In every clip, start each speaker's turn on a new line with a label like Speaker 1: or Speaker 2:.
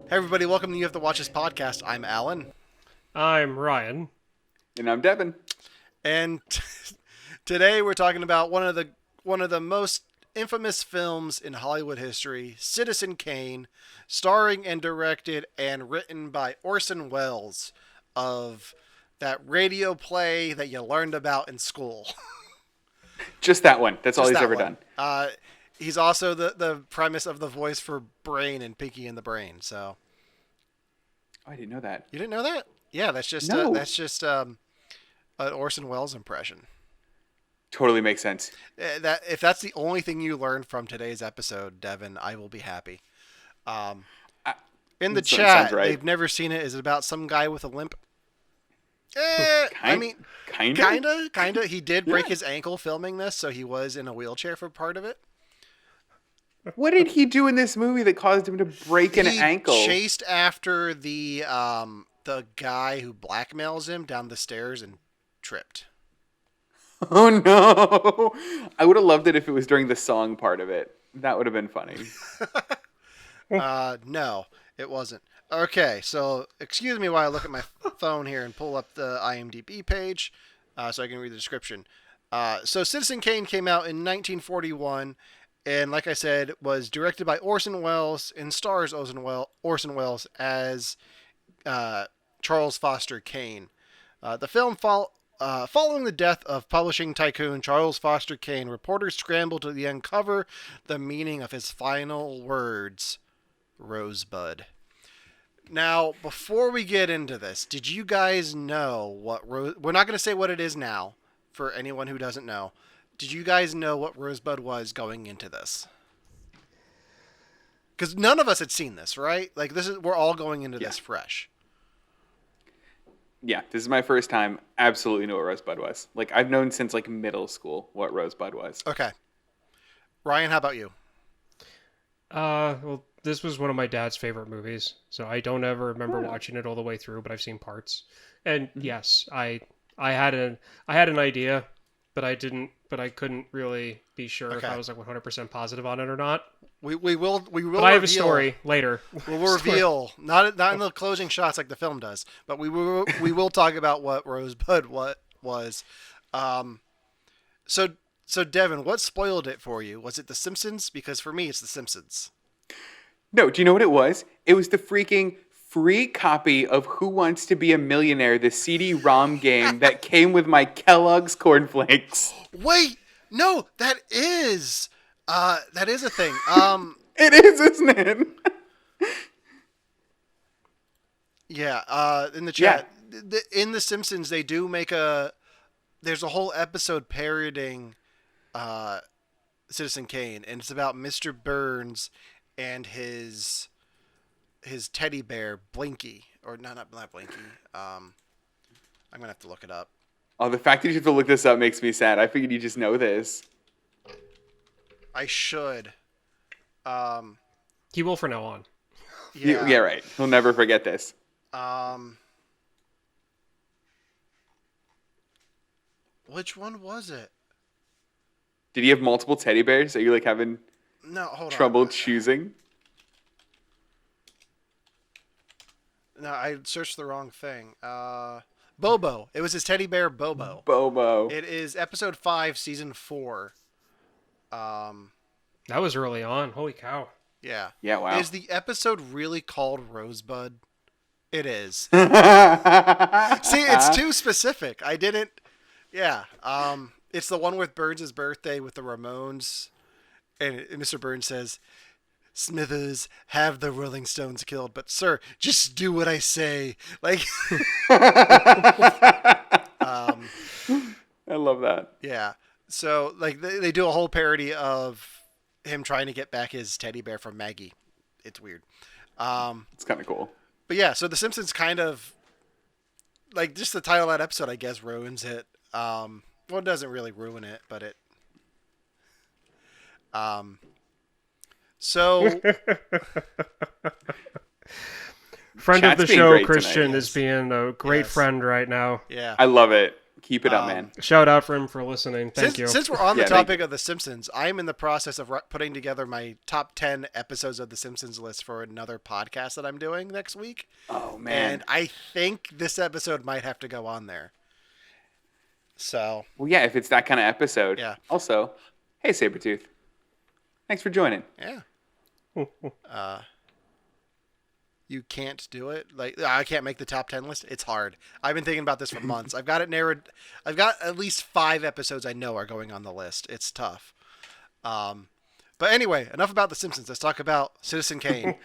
Speaker 1: Hey everybody, welcome to You Have to Watch This podcast. I'm Alan,
Speaker 2: I'm Ryan.
Speaker 3: And I'm Devon.
Speaker 1: and today we're talking about one of the most infamous films in Hollywood history, Citizen Kane, starring and directed and written by Orson Wells of that radio play that you learned about in school.
Speaker 3: Just that one. That's all
Speaker 1: Just
Speaker 3: he's
Speaker 1: that
Speaker 3: ever
Speaker 1: one.
Speaker 3: done.
Speaker 1: He's also the premise of the voice for Brain and Pinky and the Brain. So
Speaker 3: Oh, I didn't know that.
Speaker 1: you didn't know that? Yeah, that's just
Speaker 3: No.
Speaker 1: an Orson Welles impression.
Speaker 3: Totally makes sense.
Speaker 1: That if that's the only thing you learned from today's episode, Devin, I will be happy. Um,
Speaker 3: I-
Speaker 1: in the
Speaker 3: that sounds
Speaker 1: chat,
Speaker 3: right.
Speaker 1: they've never seen it. Is it about some guy with a limp? I mean, kinda. He did break his ankle filming this, so he was in a wheelchair for part of it.
Speaker 3: What did he do in this movie that caused him to break an
Speaker 1: He
Speaker 3: ankle?
Speaker 1: chased after the guy who blackmails him down the stairs and tripped.
Speaker 3: Oh no! I would have loved it if it was during the song part of it. That would have been funny.
Speaker 1: No, it wasn't. Okay, so excuse me while I look at my phone here and pull up the IMDb page so I can read the description. So Citizen Kane came out in 1941, and like I said, was directed by Orson Welles and stars Orson Welles as Charles Foster Kane. The film following the death of publishing tycoon Charles Foster Kane, reporters scrambled to uncover the meaning of his final words, Rosebud. Now, before we get into this, did you guys know what we're not going to say what it is now for anyone who doesn't know. Did you guys know what Rosebud was going into this? Because none of us had seen this, right? Like we're all going into this fresh.
Speaker 3: Yeah, this is my first time. Absolutely know what Rosebud was. Like, I've known since like middle school what Rosebud was.
Speaker 1: Okay. Ryan, how about you?
Speaker 2: Well, this was one of my dad's favorite movies, so I don't ever remember watching it all the way through, but I've seen parts. And yes, I had an idea, but I couldn't really be sure if I was like 100% positive on it or not.
Speaker 1: We will.
Speaker 2: But I have a story later.
Speaker 1: We'll reveal not in the closing shots like the film does, but we will talk about what Rosebud was. So Devin, what spoiled it for you? Was it The Simpsons? Because for me, it's The Simpsons.
Speaker 3: No, do you know what it was? It was the freaking free copy of Who Wants to Be a Millionaire, the CD-ROM game that came with my Kellogg's cornflakes.
Speaker 1: Wait, no, that is a thing.
Speaker 3: It is, isn't it?
Speaker 1: Yeah. In the chat, in The Simpsons, they do make there's a whole episode parodying Citizen Kane, and it's about Mr. Burns and his teddy bear Blinky, or not Blinky. I'm gonna have to look it up.
Speaker 3: Oh, the fact that you have to look this up makes me sad. I figured you just know this.
Speaker 1: I should.
Speaker 2: He will from now on.
Speaker 3: Yeah, right. He'll never forget this.
Speaker 1: Which one was it?
Speaker 3: Did he have multiple teddy bears? Are you like having trouble
Speaker 1: on.
Speaker 3: choosing?
Speaker 1: No, I searched the wrong thing. Bobo. It was his teddy bear Bobo.
Speaker 3: Bobo.
Speaker 1: It is episode 5, season 4.
Speaker 2: That was early on. Holy cow.
Speaker 1: Yeah.
Speaker 3: Yeah, wow.
Speaker 1: Is the episode really called Rosebud? It is. See, it's too specific. I didn't. Yeah. It's the one with Burns' birthday with the Ramones. And Mr. Burns says, Smithers, have the Rolling Stones killed, but sir, just do what I say. Like,
Speaker 3: I love that.
Speaker 1: yeah. So, like, they do a whole parody of him trying to get back his teddy bear from Maggie. It's weird.
Speaker 3: It's kind of cool.
Speaker 1: But yeah, so The Simpsons kind of, like, just the title of that episode, I guess, ruins it. Well, it doesn't really ruin it, but it. So.
Speaker 2: Friend of
Speaker 3: Chat's
Speaker 2: the
Speaker 3: being
Speaker 2: show,
Speaker 3: great
Speaker 2: Christian,
Speaker 3: tonight.
Speaker 2: is being a great friend right now.
Speaker 1: Yeah.
Speaker 3: I love it. Keep it up, man.
Speaker 2: Shout out for him for listening. Thank you.
Speaker 1: Since we're on the
Speaker 3: Yeah, thank
Speaker 1: topic of The Simpsons, I am in the process of putting together my top 10 episodes of The Simpsons list for another podcast that I'm doing next week.
Speaker 3: Oh, man.
Speaker 1: And I think this episode might have to go on there. So.
Speaker 3: Well, yeah, if it's that kind of episode.
Speaker 1: Yeah.
Speaker 3: Also, hey, Sabretooth. Thanks for joining.
Speaker 1: Yeah. You can't do it. Like, I can't make the top 10 list. It's hard. I've been thinking about this for months. I've got it narrowed. I've got at least 5 episodes I know are going on the list. It's tough. But anyway, enough about The Simpsons. Let's talk about Citizen Kane.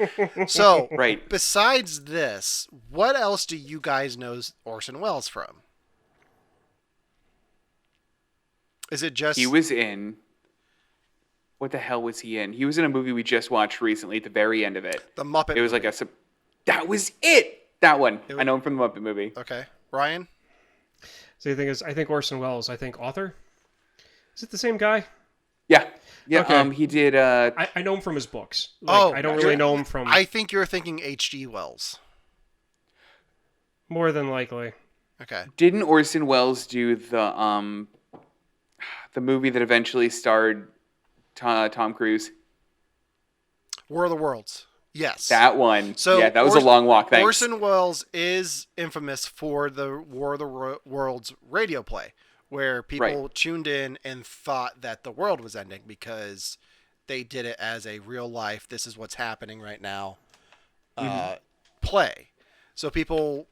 Speaker 1: So,
Speaker 3: Right.
Speaker 1: besides this, what else do you guys know Orson Welles from? Is it just...
Speaker 3: He was in... What the hell was he in? He was in a movie we just watched recently at the very end of it.
Speaker 1: The Muppet
Speaker 3: It was
Speaker 1: movie.
Speaker 3: like a... That was it! That one. I know him from the Muppet movie.
Speaker 1: Okay. Ryan?
Speaker 2: So the thing is, I think Orson Welles, author. Is it the same guy?
Speaker 3: Yeah. Yeah,
Speaker 2: Okay.
Speaker 3: he did...
Speaker 2: I know him from his books. I don't really know him from...
Speaker 1: I think you're thinking H.G. Wells.
Speaker 2: More than likely.
Speaker 1: Okay.
Speaker 3: Didn't Orson Welles do the movie that eventually starred Tom Cruise?
Speaker 1: War of the Worlds. Yes.
Speaker 3: That one.
Speaker 1: So
Speaker 3: yeah, that was a long walk. Thanks.
Speaker 1: Orson Welles is infamous for the War of the Worlds radio play, where people tuned in and thought that the world was ending because they did it as a real life, this is what's happening right now, play. So people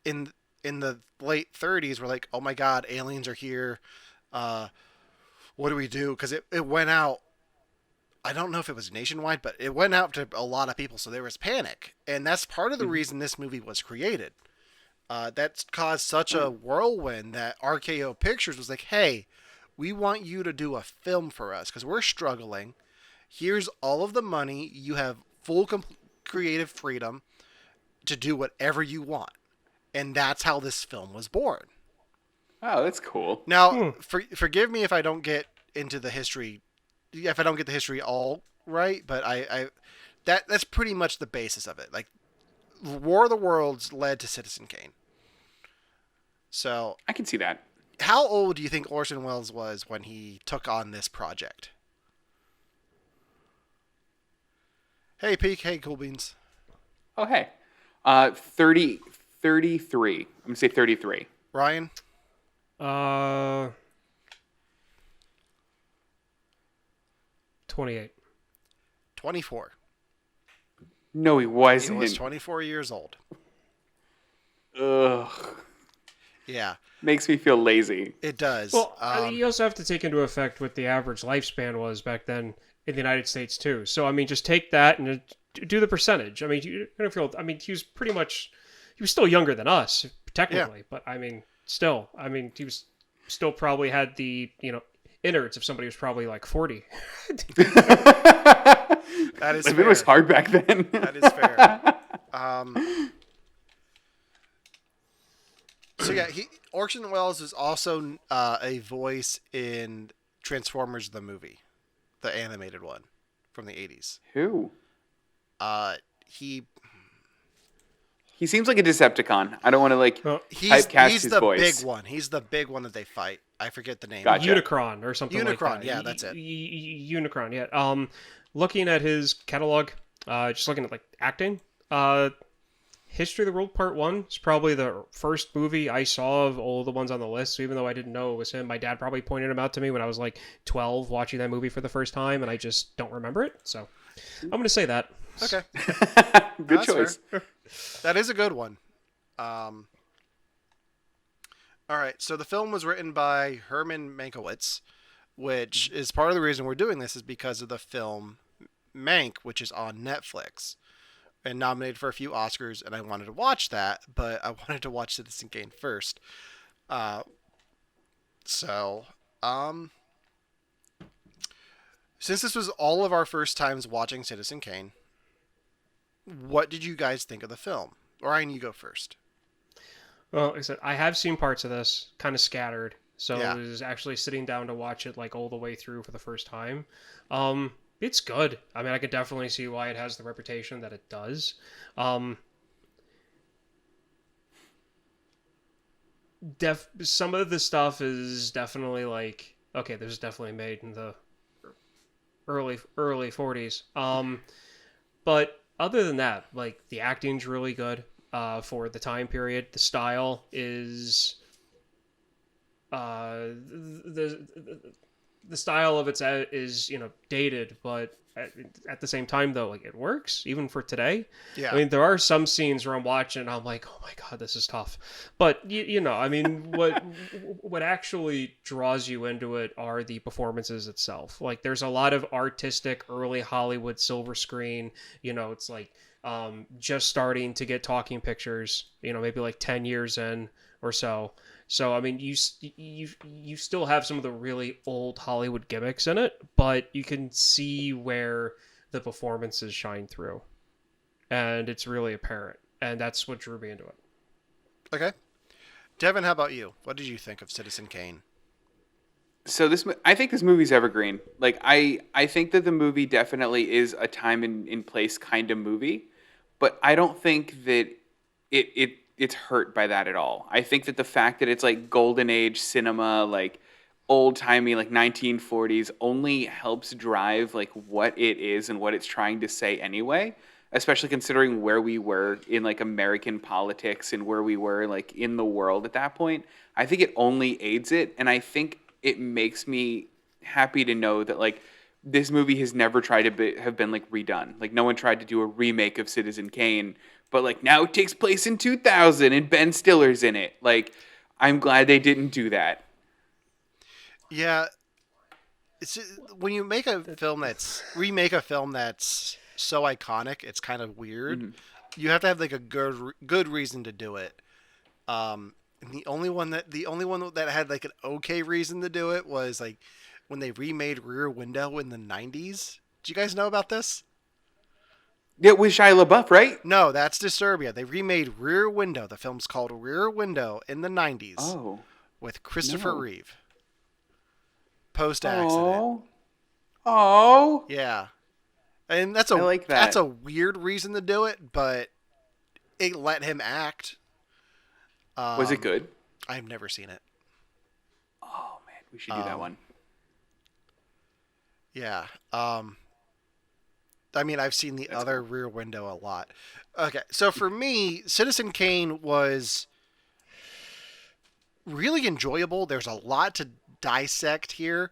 Speaker 1: in the late 30s were like, oh my God, aliens are here. What do we do? Because it went out. I don't know if it was nationwide, but it went out to a lot of people, so there was panic. And that's part of the reason this movie was created. That's caused such a whirlwind that RKO Pictures was like, hey, we want you to do a film for us because we're struggling. Here's all of the money. You have full creative freedom to do whatever you want. And that's how this film was born.
Speaker 3: Oh, that's cool.
Speaker 1: Now, forgive me if I don't get into the history, if I don't get the history all right, but that's pretty much the basis of it. Like, War of the Worlds led to Citizen Kane. So,
Speaker 3: I can see that.
Speaker 1: how old do you think Orson Welles was when he took on this project? Hey, Peak. Hey, Cool Beans.
Speaker 3: Oh, hey. 33. I'm going to say 33.
Speaker 1: Ryan?
Speaker 2: 28.
Speaker 1: 24.
Speaker 3: No, he
Speaker 1: He
Speaker 3: wasn't.
Speaker 1: was 24 years old.
Speaker 3: Ugh.
Speaker 1: Yeah,
Speaker 3: Makes me feel lazy.
Speaker 1: it does.
Speaker 2: Well, you also have to take into effect what the average lifespan was back then in the United States too. So I mean, just take that and do the percentage. I mean, you're gonna feel. I mean, he was still younger than us technically, but I mean, still, he was still probably had the innards of somebody who's probably like 40.
Speaker 1: That is
Speaker 3: It
Speaker 1: fair.
Speaker 3: was hard back then.
Speaker 1: That is fair. So yeah, Orson Welles is also a voice in Transformers the movie, the animated one from the 80s.
Speaker 3: Who?
Speaker 1: He
Speaker 3: He seems like a Decepticon. I don't want to
Speaker 1: he's
Speaker 3: typecast
Speaker 1: he's
Speaker 3: his
Speaker 1: the
Speaker 3: voice.
Speaker 1: big one. He's the big one that they fight. I forget the name.
Speaker 3: Gotcha.
Speaker 2: Unicron or something like
Speaker 1: Unicron,
Speaker 2: that.
Speaker 1: yeah, that's it.
Speaker 2: Unicron, yeah. Looking at his catalog, just looking at like acting, History of the World Part 1 is probably the first movie I saw of all the ones on the list. So even though I didn't know it was him, my dad probably pointed him out to me when I was like 12 watching that movie for the first time, and I just don't remember it. So I'm going to say that.
Speaker 1: Okay.
Speaker 3: Good
Speaker 1: That's
Speaker 3: choice.
Speaker 1: fair. That is a good one. All right, so the film was written by Herman Mankiewicz, which is part of the reason we're doing this is because of the film Mank, which is on Netflix and nominated for a few Oscars, and I wanted to watch that, but I wanted to watch Citizen Kane first. Since this was all of our first times watching Citizen Kane, what did you guys think of the film? Ryan, you go first.
Speaker 2: Well, like I said, I have seen parts of this, kind of scattered. So
Speaker 1: Yeah.
Speaker 2: I was actually sitting down to watch it like all the way through for the first time. It's good. I mean, I could definitely see why it has the reputation that it does. some of the stuff is definitely like, okay, this is definitely made in the early 40s. But other than that, like the acting's really good for the time period. The style is the style of is dated, but at the same time though, like it works even for today.
Speaker 1: Yeah.
Speaker 2: I mean, there are some scenes where I'm watching and I'm like, oh my god, this is tough. But I mean, what actually draws you into it are the performances itself. Like there's a lot of artistic early Hollywood silver screen. It's like just starting to get talking pictures. Maybe like 10 years in or so. So I mean, you still have some of the really old Hollywood gimmicks in it, but you can see where the performances shine through, and it's really apparent, and that's what drew me into it.
Speaker 1: Okay. Devin, how about you? What did you think of Citizen Kane?
Speaker 3: So I think this movie's evergreen. Like I think that the movie definitely is a time and in place kind of movie, but I don't think that it's hurt by that at all. I think that the fact that it's like golden age cinema, like old timey, like 1940s, only helps drive like what it is and what it's trying to say anyway. Especially considering where we were in like American politics and where we were like in the world at that point. I think it only aids it, and I think it makes me happy to know that like this movie has never tried to have been like redone. Like no one tried to do a remake of Citizen Kane, but like now it takes place in 2000 and Ben Stiller's in it. Like I'm glad they didn't do that.
Speaker 1: Yeah, it's when you make a remake a film that's so iconic, it's kind of weird.
Speaker 3: Mm-hmm.
Speaker 1: You have to have like a good reason to do it. And the only one that had like an okay reason to do it was like when they remade Rear Window in the 90s. Do you guys know about this?
Speaker 3: It was Shia LaBeouf, right?
Speaker 1: No, that's Disturbia. They remade Rear Window. The film's called Rear Window in the 90s.
Speaker 3: Oh.
Speaker 1: With Christopher
Speaker 3: No.
Speaker 1: Reeve. Post-accident.
Speaker 3: Oh.
Speaker 1: Yeah. And that's
Speaker 3: I like that.
Speaker 1: That's a weird reason to do it, but it let him act.
Speaker 3: Was it good?
Speaker 1: I've never seen it.
Speaker 3: Oh man, we should do that one.
Speaker 1: Yeah. I mean, I've seen the
Speaker 3: That's
Speaker 1: other Rear Window a lot. Okay, so for me, Citizen Kane was really enjoyable. There's a lot to dissect here.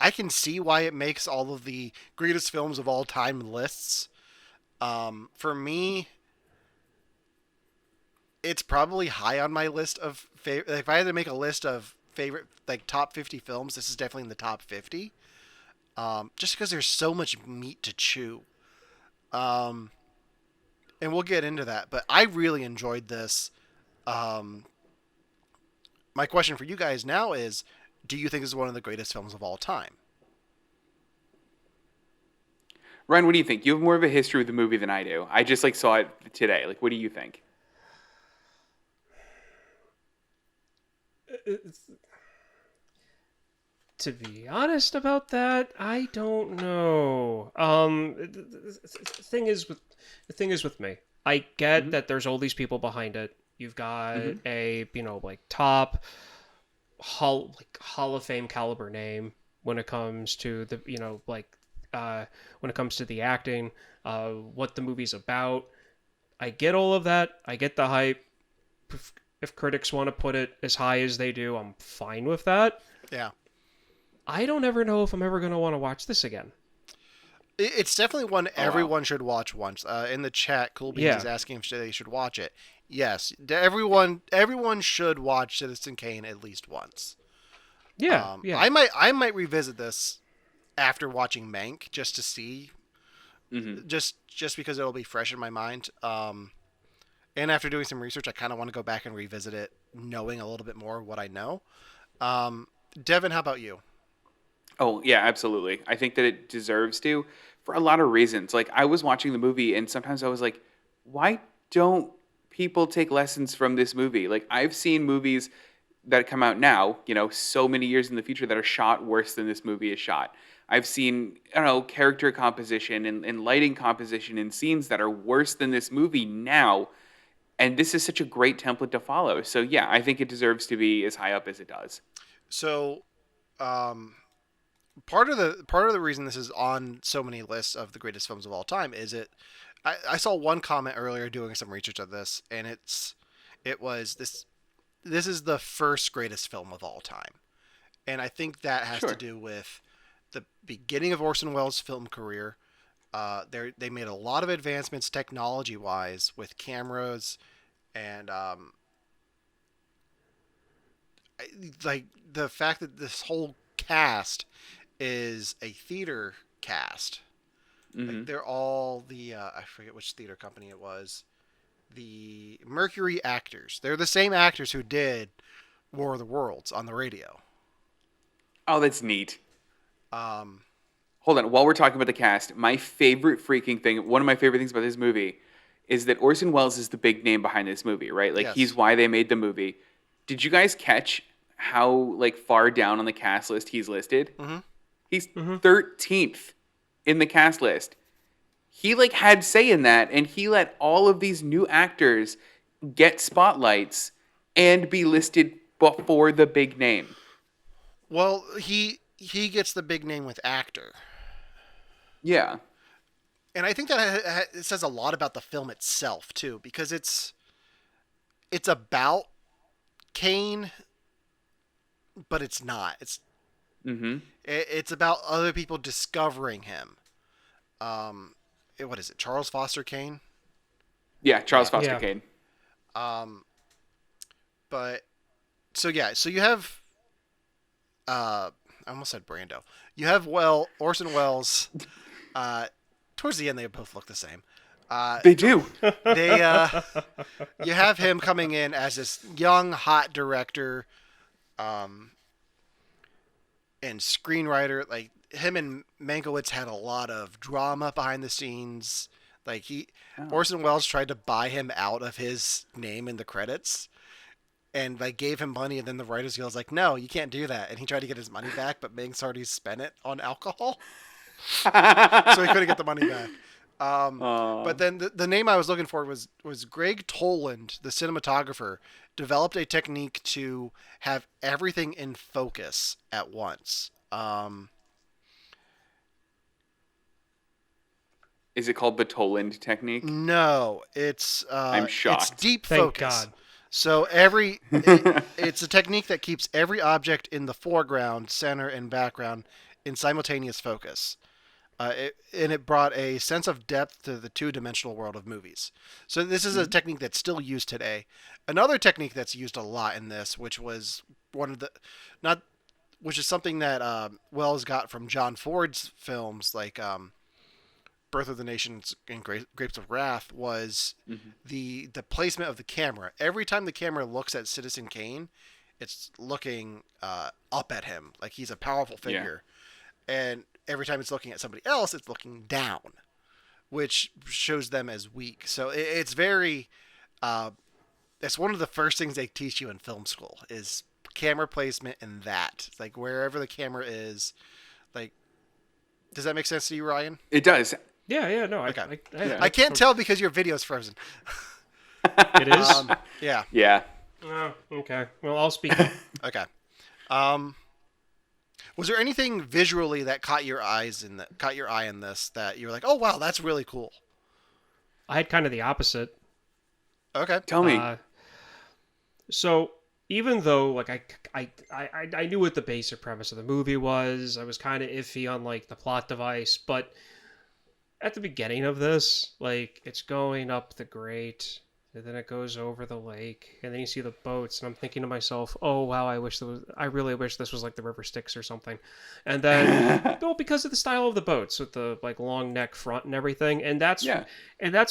Speaker 1: I can see why it makes all of the greatest films of all time lists. For me, it's probably high on my list of favorite. If I had to make a list of favorite, like top 50 films, this is definitely in the top 50. Just because there's so much meat to chew. And we'll get into that, but I really enjoyed this. My question for you guys now is, do you think this is one of the greatest films of all time?
Speaker 3: Ryan, what do you think? You have more of a history with the movie than I do. I just like saw it today. Like, what do you think?
Speaker 2: To be honest about that, I don't know. The thing is with me. I get that there's all these people behind it. You've got a like top Hall of Fame caliber name when it comes to the when it comes to the acting, what the movie's about. I get all of that. I get the hype. If critics want to put it as high as they do, I'm fine with that.
Speaker 1: Yeah.
Speaker 2: I don't ever know if I'm ever going to want to watch this again.
Speaker 1: It's definitely one everyone should watch once. In the chat, Cool Beans is asking if they should watch it. Yes, everyone should watch Citizen Kane at least once.
Speaker 2: Yeah,
Speaker 1: I might revisit this after watching Mank just to see, just because it'll be fresh in my mind. And after doing some research, I kind of want to go back and revisit it, knowing a little bit more of what I know. Devin, how about you?
Speaker 3: Oh, yeah, absolutely. I think that it deserves to for a lot of reasons. Like, I was watching the movie, and sometimes I was like, why don't people take lessons from this movie? Like, I've seen movies that come out now, so many years in the future that are shot worse than this movie is shot. I've seen, character composition and lighting composition and scenes that are worse than this movie now. And this is such a great template to follow. So yeah, I think it deserves to be as high up as it does.
Speaker 1: So, part of the reason this is on so many lists of the greatest films of all time is it. I saw one comment earlier doing some research on this, and it was this. This is the first greatest film of all time, and I think that has to
Speaker 3: Sure.
Speaker 1: do with the beginning of Orson Welles' film career. They made a lot of advancements technology wise with cameras and like the fact that this whole cast is a theater cast.
Speaker 3: Hmm.
Speaker 1: Like they're all the I forget which theater company it was. The Mercury actors. They're the same actors who did War of the Worlds on the radio.
Speaker 3: Oh, that's neat.
Speaker 1: Um,
Speaker 3: Hold on. While we're talking about the cast, my favorite freaking thing, one of my favorite things about this movie is that Orson Welles is the big name behind this movie, right? Like he's
Speaker 1: yes.
Speaker 3: why they made the movie. Did you guys catch how like far down on the cast list he's listed?
Speaker 1: Hmm.
Speaker 3: He's 13th in the cast list. He like had say in that, and he let all of these new actors get spotlights and be listed before the big name.
Speaker 1: Well, he gets the big name with actor,
Speaker 3: Yeah.
Speaker 1: and I think that it says a lot about the film itself too, because it's about Kane, but it's not.
Speaker 3: Mm-hmm.
Speaker 1: It's about other people discovering him. What is it? Charles Foster Kane.
Speaker 3: Yeah, Charles
Speaker 1: Yeah.
Speaker 3: Foster
Speaker 2: Yeah.
Speaker 3: Kane.
Speaker 1: Um, but so yeah, so you have I almost said Brando. You have Orson Welles. Towards the end, they both look the same.
Speaker 3: They do.
Speaker 1: They you have him coming in as this young hot director, um, and screenwriter. Like him and Mankiewicz had a lot of drama behind the scenes. Like Orson Welles tried to buy him out of his name in the credits, and like gave him money, and then the Writers Guild was like, "No, you can't do that." And he tried to get his money back, but Ming's already spent it on alcohol, so he couldn't get the money back. But then the name I was looking for was Greg Toland, the cinematographer, developed a technique to have everything in focus at once.
Speaker 3: Is it called the Toland technique?
Speaker 1: No, it's
Speaker 3: I'm shocked.
Speaker 1: It's deep
Speaker 2: Thank
Speaker 1: focus.
Speaker 2: God.
Speaker 1: So it's a technique that keeps every object in the foreground, center, and background in simultaneous focus. And it brought a sense of depth to the two-dimensional world of movies. So this is a technique that's still used today. Another technique that's used a lot in this, which was which is something that Wells got from John Ford's films, like Birth of the Nations and Grapes of Wrath, was the placement of the camera. Every time the camera looks at Citizen Kane, it's looking up at him like he's a powerful figure, and every time it's looking at somebody else, it's looking down, which shows them as weak. So it's very. That's one of the first things they teach you in film school is camera placement and that. It's like wherever the camera is, like. Does that make sense to you, Ryan?
Speaker 3: It does.
Speaker 2: Yeah, no,
Speaker 1: Okay.
Speaker 2: I
Speaker 1: I can't tell because your video's frozen.
Speaker 2: It is.
Speaker 1: Yeah.
Speaker 3: Yeah.
Speaker 2: Oh, okay. Well, I'll speak up.
Speaker 1: Okay. Was there anything visually that caught your eye in this that you were like, oh wow, that's really cool?
Speaker 2: I had kind of the opposite.
Speaker 1: Okay.
Speaker 3: Tell me.
Speaker 2: So even though like I knew what the basic premise of the movie was, I was kind of iffy on like the plot device, but at the beginning of this, like it's going up the grate, and then it goes over the lake, and then you see the boats, and I'm thinking to myself, "Oh wow, I really wish this was like the River Styx or something." And then, well, because of the style of the boats with the like long neck front and everything, and that's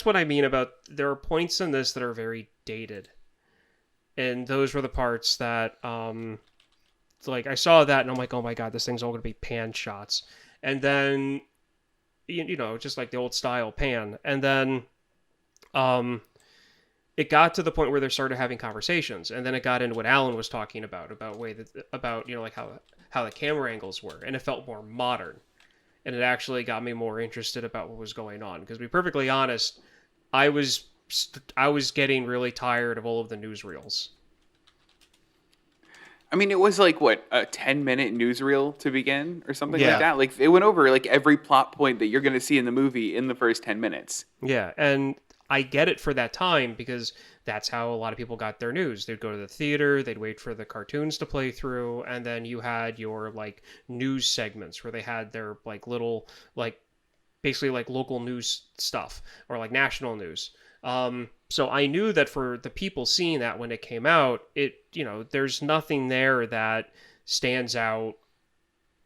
Speaker 2: what I mean about there are points in this that are very dated, and those were the parts that like I saw that and I'm like, "Oh my god, this thing's all going to be pan shots," and then you know, just like the old style pan, and then it got to the point where they started having conversations, and then it got into what Alan was talking about you know, like how the camera angles were, and it felt more modern, and it actually got me more interested about what was going on. Because to be perfectly honest, I was I was getting really tired of all of the newsreels.
Speaker 3: I mean, it was like, what, a 10-minute newsreel to begin or something
Speaker 2: Yeah.
Speaker 3: like that? Like, it went over, like, every plot point that you're going to see in the movie in the first 10 minutes.
Speaker 2: Yeah, and I get it for that time because that's how a lot of people got their news. They'd go to the theater, they'd wait for the cartoons to play through, and then you had your, like, news segments where they had their, like, little, like, basically, like, local news stuff or, like, national news. So I knew that for the people seeing that when it came out, there's nothing there that stands out,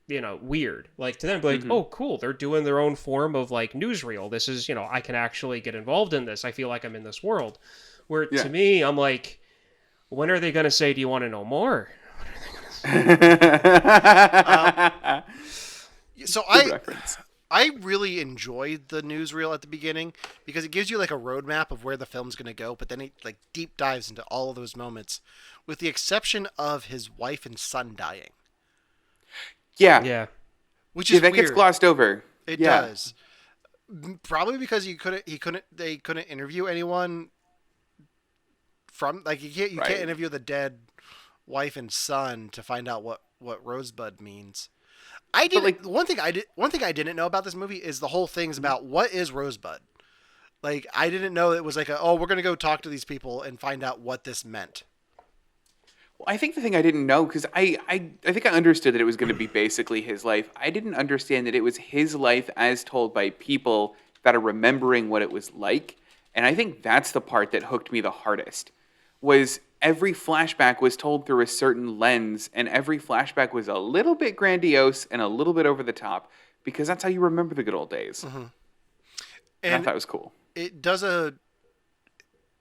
Speaker 2: weird. Like to them, like, oh, cool, they're doing their own form of like newsreel. This is, I can actually get involved in this. I feel like I'm in this world. Where to me, I'm like, when are they going to say, do you want to know more? When are they going to say?
Speaker 1: So I really enjoyed the newsreel at the beginning because it gives you like a roadmap of where the film's going to go, but then it like deep dives into all of those moments, with the exception of his wife and son dying.
Speaker 3: Yeah.
Speaker 1: Which is
Speaker 3: that
Speaker 1: weird.
Speaker 3: gets glossed over.
Speaker 1: It does. Probably because they couldn't interview anyone from, like, you can't interview the dead wife and son to find out what Rosebud means. One thing I didn't know about this movie is the whole thing's about what is Rosebud. Like, I didn't know it was like we're gonna go talk to these people and find out what this meant.
Speaker 3: Well, I think the thing I didn't know, because I think I understood that it was going to be basically his life. I didn't understand that it was his life as told by people that are remembering what it was like. And I think that's the part that hooked me the hardest. Was every flashback was told through a certain lens, and every flashback was a little bit grandiose and a little bit over the top, because that's how you remember the good old days.
Speaker 1: Mm-hmm.
Speaker 3: And I thought it was cool.
Speaker 1: It does a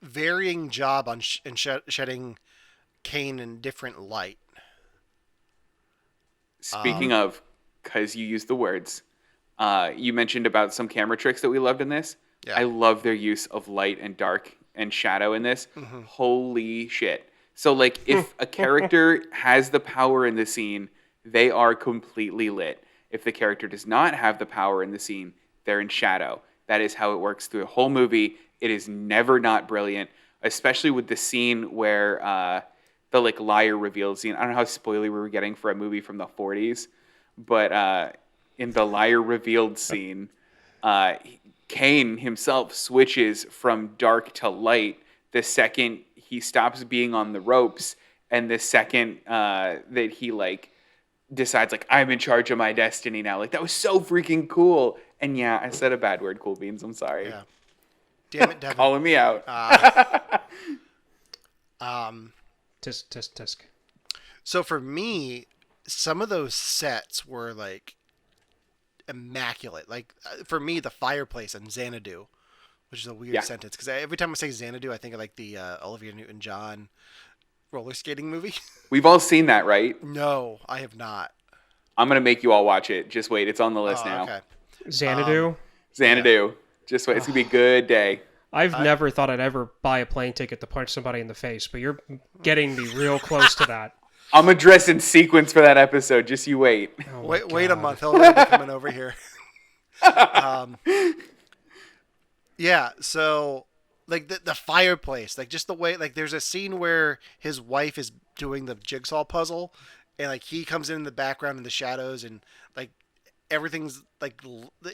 Speaker 1: varying job on shedding Kane in different light.
Speaker 3: Speaking of, because you used the words, you mentioned about some camera tricks that we loved in this. Yeah. I love their use of light and dark and shadow in this. Mm-hmm. Holy shit. So, like, if a character has the power in the scene, they are completely lit. If the character does not have the power in the scene, they're in shadow. That is how it works through the whole movie. It is never not brilliant, especially with the scene where the, like, liar revealed scene. I don't know how spoilery we were getting for a movie from the 40s, but in the liar revealed scene, Kane himself switches from dark to light the second he stops being on the ropes, and the second that he, like, decides, like, I'm in charge of my destiny now. Like, that was so freaking cool. And yeah, I said a bad word, Cool Beans. I'm sorry.
Speaker 1: Yeah. Damn it, Devon.
Speaker 3: Calling me out.
Speaker 2: Tisk, tisk, tisk.
Speaker 1: So for me, some of those sets were like immaculate. Like for me, the fireplace in Xanadu, which is a weird sentence because every time I say Xanadu, I think of like the Olivia Newton-John roller skating movie.
Speaker 3: We've all seen that, right?
Speaker 1: No, I have not.
Speaker 3: I'm gonna make you all watch it. Just wait, it's on the list now.
Speaker 2: Okay. Xanadu.
Speaker 3: Xanadu. Yeah. Just wait. It's gonna be a good day.
Speaker 2: I've never thought I'd ever buy a plane ticket to punch somebody in the face, but you're getting me real close to that.
Speaker 3: I'm gonna dress in sequins for that episode. Just you wait.
Speaker 1: Oh wait a month. He'll be coming over here. Yeah. So, like the fireplace, like just the way, like there's a scene where his wife is doing the jigsaw puzzle, and like he comes in the background in the shadows, and like everything's like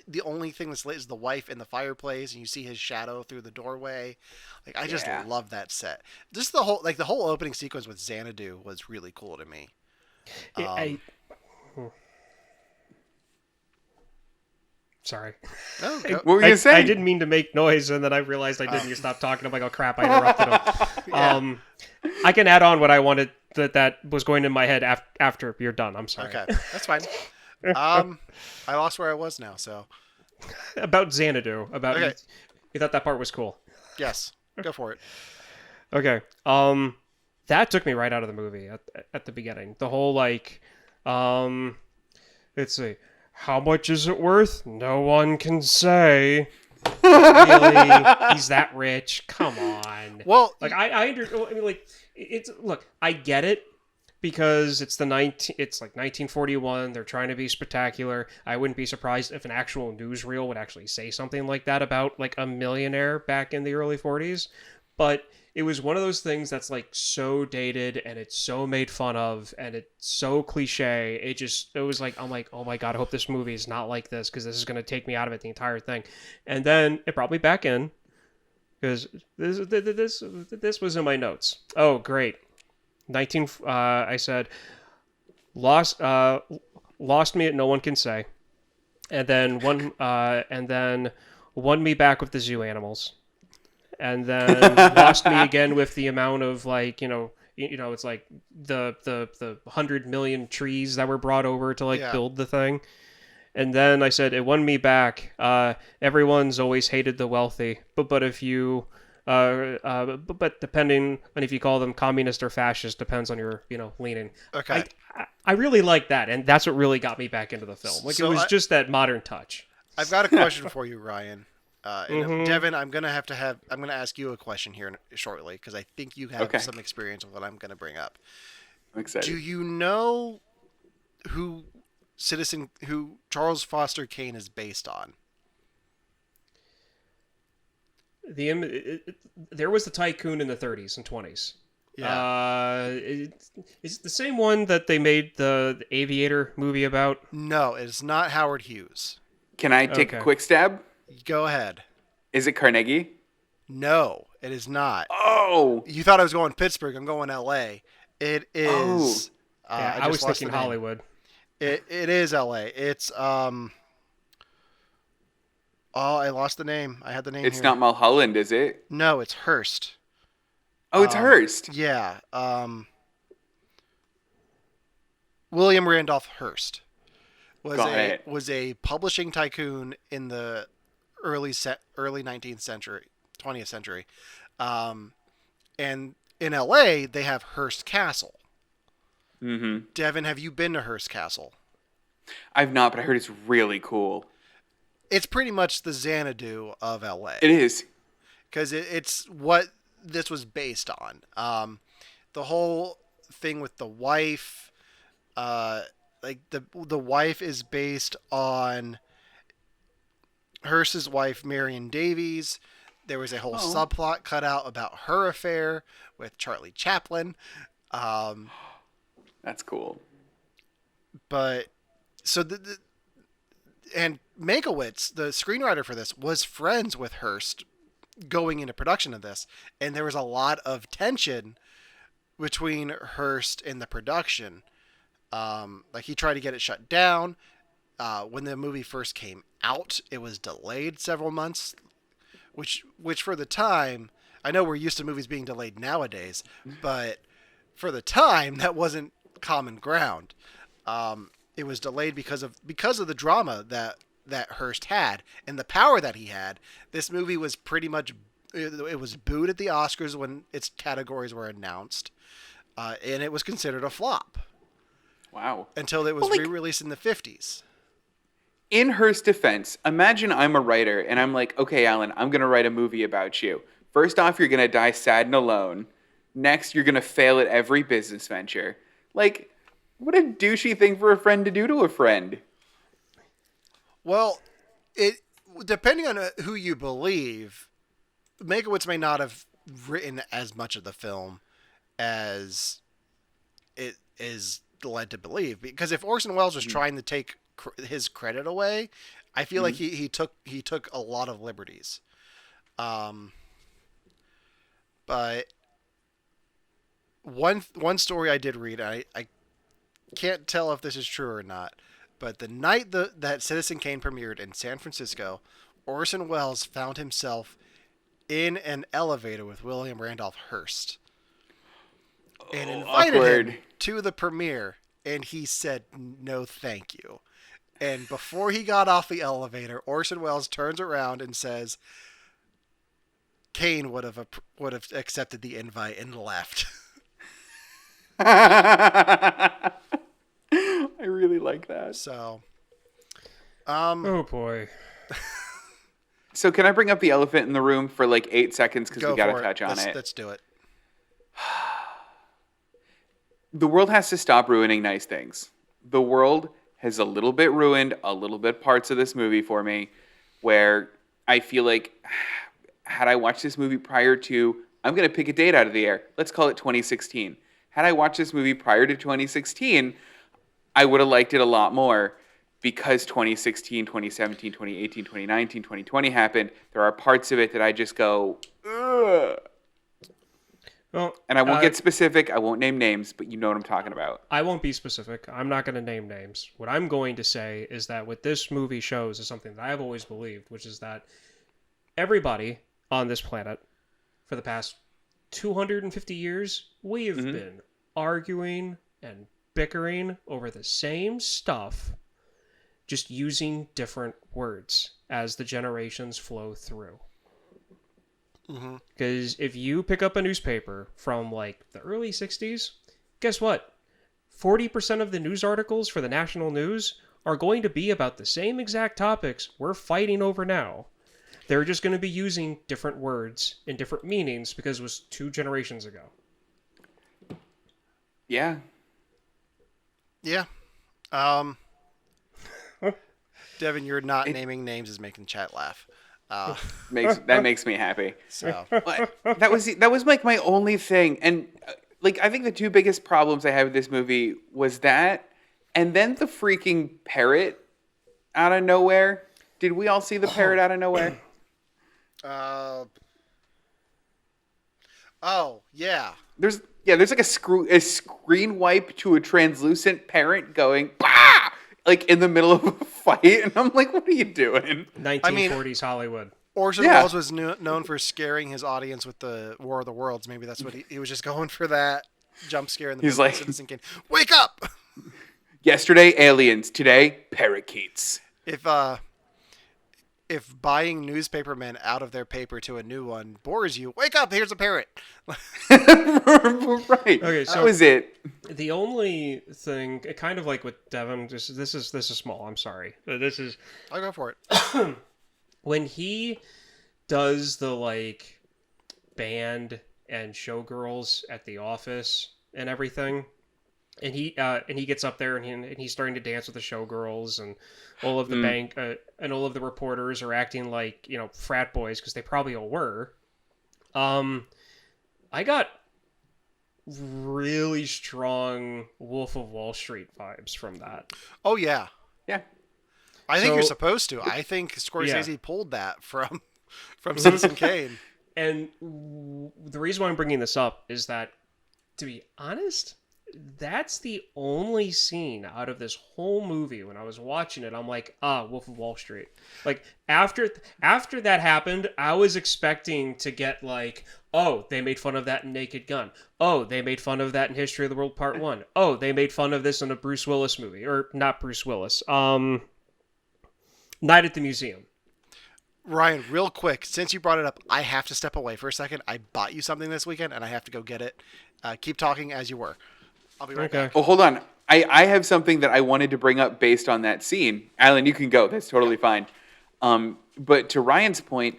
Speaker 1: the only thing that's lit is the wife in the fireplace, and you see his shadow through the doorway. Like I just love that set. Just the whole opening sequence with Xanadu was really cool to me.
Speaker 2: Sorry.
Speaker 1: Oh,
Speaker 3: what were you saying?
Speaker 2: I didn't mean to make noise, and then I realized I didn't. You stopped talking. I'm like, oh crap! I interrupted him. I can add on what I wanted that was going in my head after you're done. I'm sorry.
Speaker 1: Okay, that's fine. I lost where I was now. So
Speaker 2: about Xanadu. You thought that part was cool.
Speaker 1: Yes, go for it.
Speaker 2: Okay. That took me right out of the movie at the beginning. The whole like, let's see. How much is it worth? No one can say. Really? He's that rich? Come on.
Speaker 1: Well,
Speaker 2: like I mean, like it's look. I get it. because it's like 1941. They're trying to be spectacular. I wouldn't be surprised if an actual newsreel would actually say something like that about like a millionaire back in the early 40s. But it was one of those things that's like so dated and it's so made fun of and it's so cliche. It was like, I'm like, oh my God, I hope this movie is not like this because this is going to take me out of it the entire thing. And then it brought me back in because this was in my notes. Oh, great. I said, lost me at No One Can Say. And then won me back with the zoo animals. And then lost me again with the amount of like, it's like the 100 million trees that were brought over to like build the thing. And then I said, it won me back. Everyone's always hated the wealthy, but if you, but depending on if you call them communist or fascist, depends on your, leaning.
Speaker 1: Okay.
Speaker 2: I really like that. And that's what really got me back into the film. Like, so it was just that modern touch.
Speaker 1: I've got a question for you, Ryan. Devon, I'm gonna ask you a question here shortly because I think you have some experience with what I'm gonna bring up.
Speaker 3: I'm excited.
Speaker 1: Do you know who Charles Foster Kane is based on?
Speaker 2: There was the tycoon in the 30s and 20s.
Speaker 1: Yeah.
Speaker 2: Is it the same one that they made the Aviator movie about?
Speaker 1: No, it's not Howard Hughes.
Speaker 3: Can I take a quick stab?
Speaker 1: Go ahead.
Speaker 3: Is it Carnegie?
Speaker 1: No, it is not.
Speaker 3: Oh!
Speaker 1: You thought I was going Pittsburgh. I'm going L.A. It is...
Speaker 2: I was thinking Hollywood.
Speaker 1: It is L.A. It's... Oh, I lost the name. I had the name
Speaker 3: It's
Speaker 1: here.
Speaker 3: not Mulholland, is it?
Speaker 1: No, it's Hearst.
Speaker 3: Oh, it's Hearst.
Speaker 1: Yeah. William Randolph Hearst was a publishing tycoon in the early 19th century, 20th century. And in LA, they have Hearst Castle.
Speaker 3: Mm-hmm.
Speaker 1: Devon, have you been to Hearst Castle?
Speaker 3: I've not, but I heard it's really cool.
Speaker 1: It's pretty much the Xanadu of LA.
Speaker 3: It is.
Speaker 1: Because it's what this was based on. The whole thing with the wife, like the wife is based on Hearst's wife, Marion Davies. There was a whole subplot cut out about her affair with Charlie Chaplin.
Speaker 3: That's cool.
Speaker 1: But so and Mankiewicz, the screenwriter for this, was friends with Hearst going into production of this, and there was a lot of tension between Hearst and the production. Like he tried to get it shut down. When the movie first came out, it was delayed several months, which for the time, I know we're used to movies being delayed nowadays, but for the time that wasn't common ground. It was delayed because of the drama that Hearst had and the power that he had. This movie was pretty much, it was booed at the Oscars when its categories were announced, and it was considered a flop.
Speaker 3: Wow.
Speaker 1: Until it was re-released in the 50s.
Speaker 3: In Hearst's defense, imagine I'm a writer and I'm like, okay, Alan, I'm going to write a movie about you. First off, you're going to die sad and alone. Next, you're going to fail at every business venture. Like, what a douchey thing for a friend to do to a friend.
Speaker 1: Well, depending on who you believe, Mankiewicz may not have written as much of the film as it is led to believe. Because if Orson Wells was trying to take his credit away, I feel like he took a lot of liberties. But one story I did read, I can't tell if this is true or not, but the night that Citizen Kane premiered in San Francisco, Orson Welles found himself in an elevator with William Randolph Hearst and invited him to the premiere, and he said no thank you. And before he got off the elevator, Orson Welles turns around and says Kane would have accepted the invite and left.
Speaker 3: I really like that.
Speaker 1: So,
Speaker 2: oh boy.
Speaker 3: So can I bring up the elephant in the room for like 8 seconds because we got to touch on it?
Speaker 1: Let's do it.
Speaker 3: the world has to stop ruining nice things. The world has a little bit ruined a little bit parts of this movie for me, where I feel like had I watched this movie prior to, I'm going to pick a date out of the air. Let's call it 2016. Had I watched this movie prior to 2016, I would have liked it a lot more. Because 2016, 2017, 2018, 2019, 2020 happened, there are parts of it that I just go, ugh.
Speaker 2: Well,
Speaker 3: And I won't get specific. I won't name names, but you know what I'm talking about.
Speaker 2: I won't be specific. I'm not going to name names. What I'm going to say is that what this movie shows is something that I've always believed, which is that everybody on this planet for the past 250 years, we have been arguing and bickering over the same stuff, just using different words as the generations flow through. Because if you pick up a newspaper from like the early 60s, guess what? 40% of the news articles for the national news are going to be about the same exact topics we're fighting over now. They're just going to be using different words and different meanings because it was 2 generations ago.
Speaker 3: Yeah.
Speaker 1: Yeah. Devin, you're not naming names is making chat laugh.
Speaker 3: That makes me happy.
Speaker 1: So
Speaker 3: But that was like my only thing, and like I think the 2 biggest problems I had with this movie was that, and then the freaking parrot out of nowhere. Did we all see the parrot out of nowhere?
Speaker 1: Oh yeah.
Speaker 3: There's like a screen wipe to a translucent parrot going bah! Like in the middle of a fight, and I'm like, what are you doing?
Speaker 2: 1940s Hollywood.
Speaker 1: Orson Wells was known for scaring his audience with the War of the Worlds. Maybe that's what he was just going for, that jump scare in the
Speaker 3: He's like,
Speaker 1: Citizen Kane. Wake up!
Speaker 3: Yesterday aliens, today parakeets.
Speaker 1: If buying newspapermen out of their paper to a new one bores you, wake up! Here's a parrot.
Speaker 3: Right.
Speaker 2: Okay, so
Speaker 3: that was it.
Speaker 2: The only thing, kind of like with Devon, this is small. I'm sorry. This is
Speaker 1: I'll go for it.
Speaker 2: when he does the like band and showgirls at the office and everything, and he gets up there and he's starting to dance with the showgirls, and all of the bank and all of the reporters are acting like, you know, frat boys, because they probably all were. I got really strong Wolf of Wall Street vibes from that.
Speaker 1: Oh yeah.
Speaker 3: Yeah.
Speaker 1: I think you're supposed to. I think Scorsese pulled that from Citizen Kane.
Speaker 2: And the reason why I'm bringing this up is that, to be honest, that's the only scene out of this whole movie when I was watching it, I'm like, Wolf of Wall Street. Like, after that happened, I was expecting to get like, oh, they made fun of that in Naked Gun. Oh, they made fun of that in History of the World Part 1. Oh, they made fun of this in a Bruce Willis movie. Or not Bruce Willis. Night at the Museum.
Speaker 1: Ryan, real quick, since you brought it up, I have to step away for a second. I bought you something this weekend, and I have to go get it. Keep talking as you were. I'll be right back.
Speaker 3: Oh, hold on. I have something that I wanted to bring up based on that scene. Alan, you can go. That's totally fine. But to Ryan's point,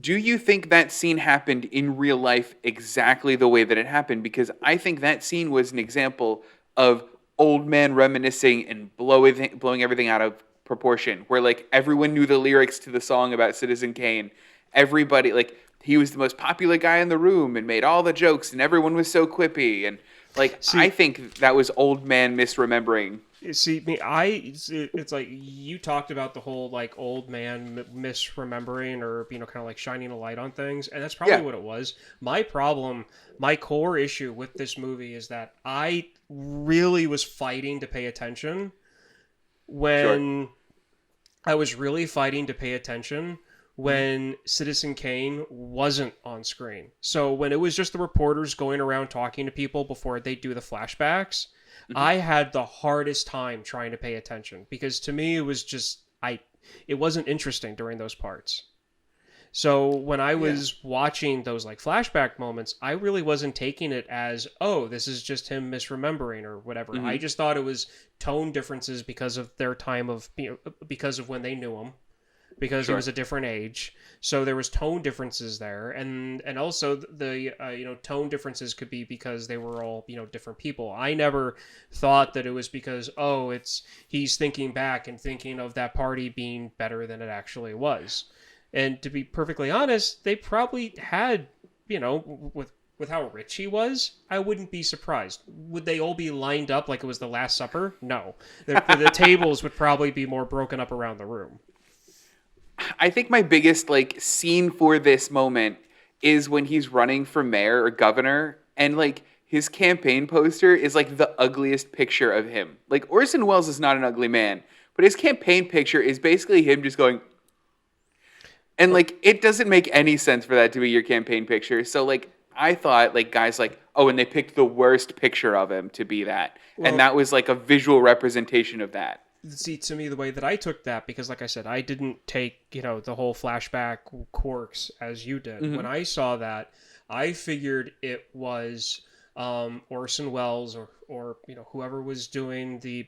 Speaker 3: do you think that scene happened in real life exactly the way that it happened? Because I think that scene was an example of old man reminiscing and blowing everything out of proportion, where like everyone knew the lyrics to the song about Citizen Kane. Everybody, like, he was the most popular guy in the room and made all the jokes, and everyone was so quippy. And like, I think that was old man misremembering.
Speaker 2: See, it's like you talked about the whole like old man misremembering, or, you know, kind of like shining a light on things, and that's probably what it was. My core issue with this movie is that I really was fighting to pay attention when when Citizen Kane wasn't on screen. So when it was just the reporters going around talking to people before they do the flashbacks, I had the hardest time trying to pay attention, because to me it was just it wasn't interesting during those parts. So when I was watching those like flashback moments, I really wasn't taking it as, oh, this is just him misremembering or whatever. I just thought it was tone differences because of their time of, you know, because of when they knew him, because it
Speaker 3: Sure.
Speaker 2: was a different age. So there was tone differences there, and also the tone differences could be because they were all different people. I never thought that it was because he's thinking back and thinking of that party being better than it actually was. And to be perfectly honest, they probably had with how rich he was, I wouldn't be surprised. Would they all be lined up like it was the Last Supper? No. The tables would probably be more broken up around the room.
Speaker 3: I think my biggest like scene for this moment is when he's running for mayor or governor, and like his campaign poster is like the ugliest picture of him. Like Orson Wells is not an ugly man, but his campaign picture is basically him just going. And like it doesn't make any sense for that to be your campaign picture. So like I thought like guys like, oh, and they picked the worst picture of him to be that.
Speaker 2: Well,
Speaker 3: and that was like a visual representation of that.
Speaker 2: See, to me, the way that I took that, because like I said, I didn't take, the whole flashback quirks as you did.
Speaker 3: Mm-hmm.
Speaker 2: When I saw that, I figured it was Orson Welles or whoever was doing the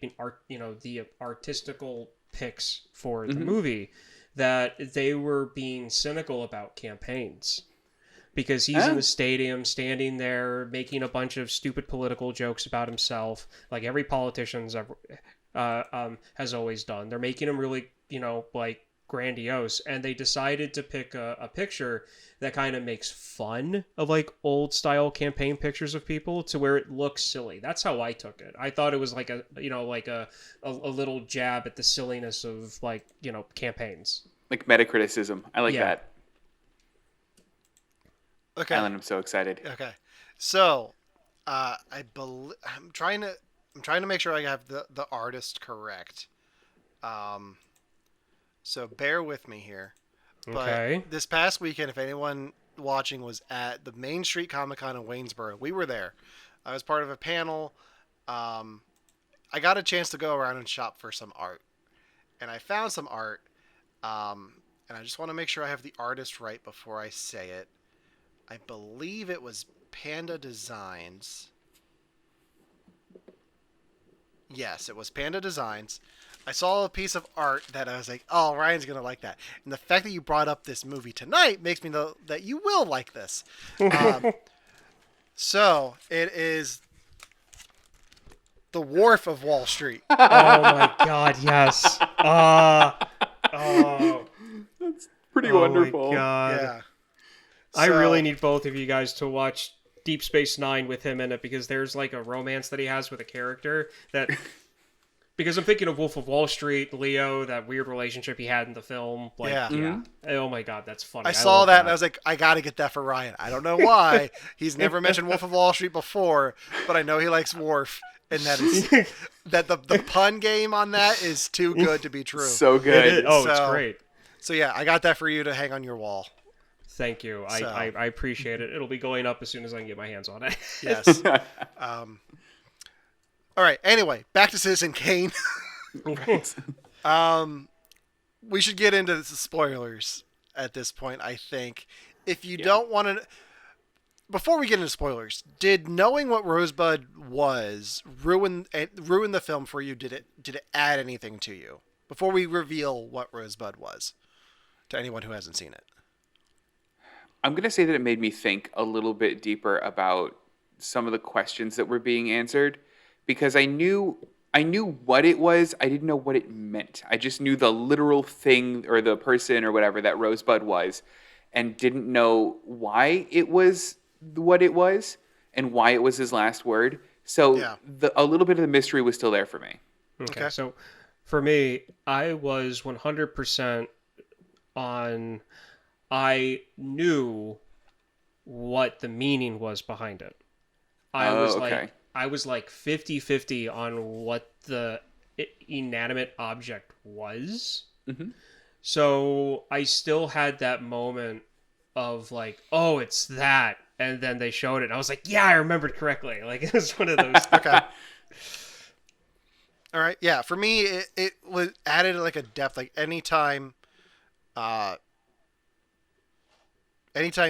Speaker 2: artistical picks for the movie, that they were being cynical about campaigns. Because he's in the stadium, standing there, making a bunch of stupid political jokes about himself, like every politician's ever has always done. They're making him really, like grandiose, and they decided to pick a picture that kind of makes fun of like old style campaign pictures of people to where it looks silly. That's how I took it. I thought it was like a little jab at the silliness of like campaigns,
Speaker 3: like metacriticism. I like that.
Speaker 1: Okay.
Speaker 3: Alan, I'm so excited.
Speaker 1: Okay, so I'm trying to make sure I have the artist correct. So bear with me here.
Speaker 2: Okay.
Speaker 1: But this past weekend, if anyone watching was at the Main Street Comic Con in Waynesboro, we were there. I was part of a panel. I got a chance to go around and shop for some art, and I found some art. And I just want to make sure I have the artist right before I say it. I believe it was Panda Designs. Yes, it was Panda Designs. I saw a piece of art that I was like, oh, Ryan's going to like that. And the fact that you brought up this movie tonight makes me know that you will like this. So, it is The Wharf of Wall Street.
Speaker 2: Oh my god, yes.
Speaker 3: That's pretty wonderful.
Speaker 2: My god.
Speaker 1: Yeah.
Speaker 2: I really need both of you guys to watch Deep Space Nine with him in it, because there's like a romance that he has with a character that... Because I'm thinking of Wolf of Wall Street, Leo, that weird relationship he had in the film. Like, yeah. Oh my god, that's funny.
Speaker 1: I saw that and I was like, I gotta get that for Ryan. I don't know why. He's never mentioned Wolf of Wall Street before, but I know he likes Worf. And that is that the pun game on that is too good to be true.
Speaker 3: So good.
Speaker 2: It's great.
Speaker 1: So yeah, I got that for you to hang on your wall.
Speaker 2: Thank you. I appreciate it. It'll be going up as soon as I can get my hands on it.
Speaker 1: Yes. All right. Anyway, back to Citizen Kane. We should get into the spoilers at this point, I think. If you don't want to... Before we get into spoilers, did knowing what Rosebud was ruin the film for you? Did it add anything to you? Before we reveal what Rosebud was to anyone who hasn't seen it.
Speaker 3: I'm going to say that it made me think a little bit deeper about some of the questions that were being answered, because I knew what it was. I didn't know what it meant. I just knew the literal thing or the person or whatever that Rosebud was, and didn't know why it was what it was and why it was his last word. So a little bit of the mystery was still there for me.
Speaker 2: Okay. So for me, I was 100% on... I knew what the meaning was behind it. I was like 50-50 on what the inanimate object was. Mm-hmm. So I still had that moment of like, oh, it's that. And then they showed it. And I was like, yeah, I remembered correctly. Like, it was one of those.
Speaker 1: Okay. All right. Yeah. For me, it was added like a depth. Like anytime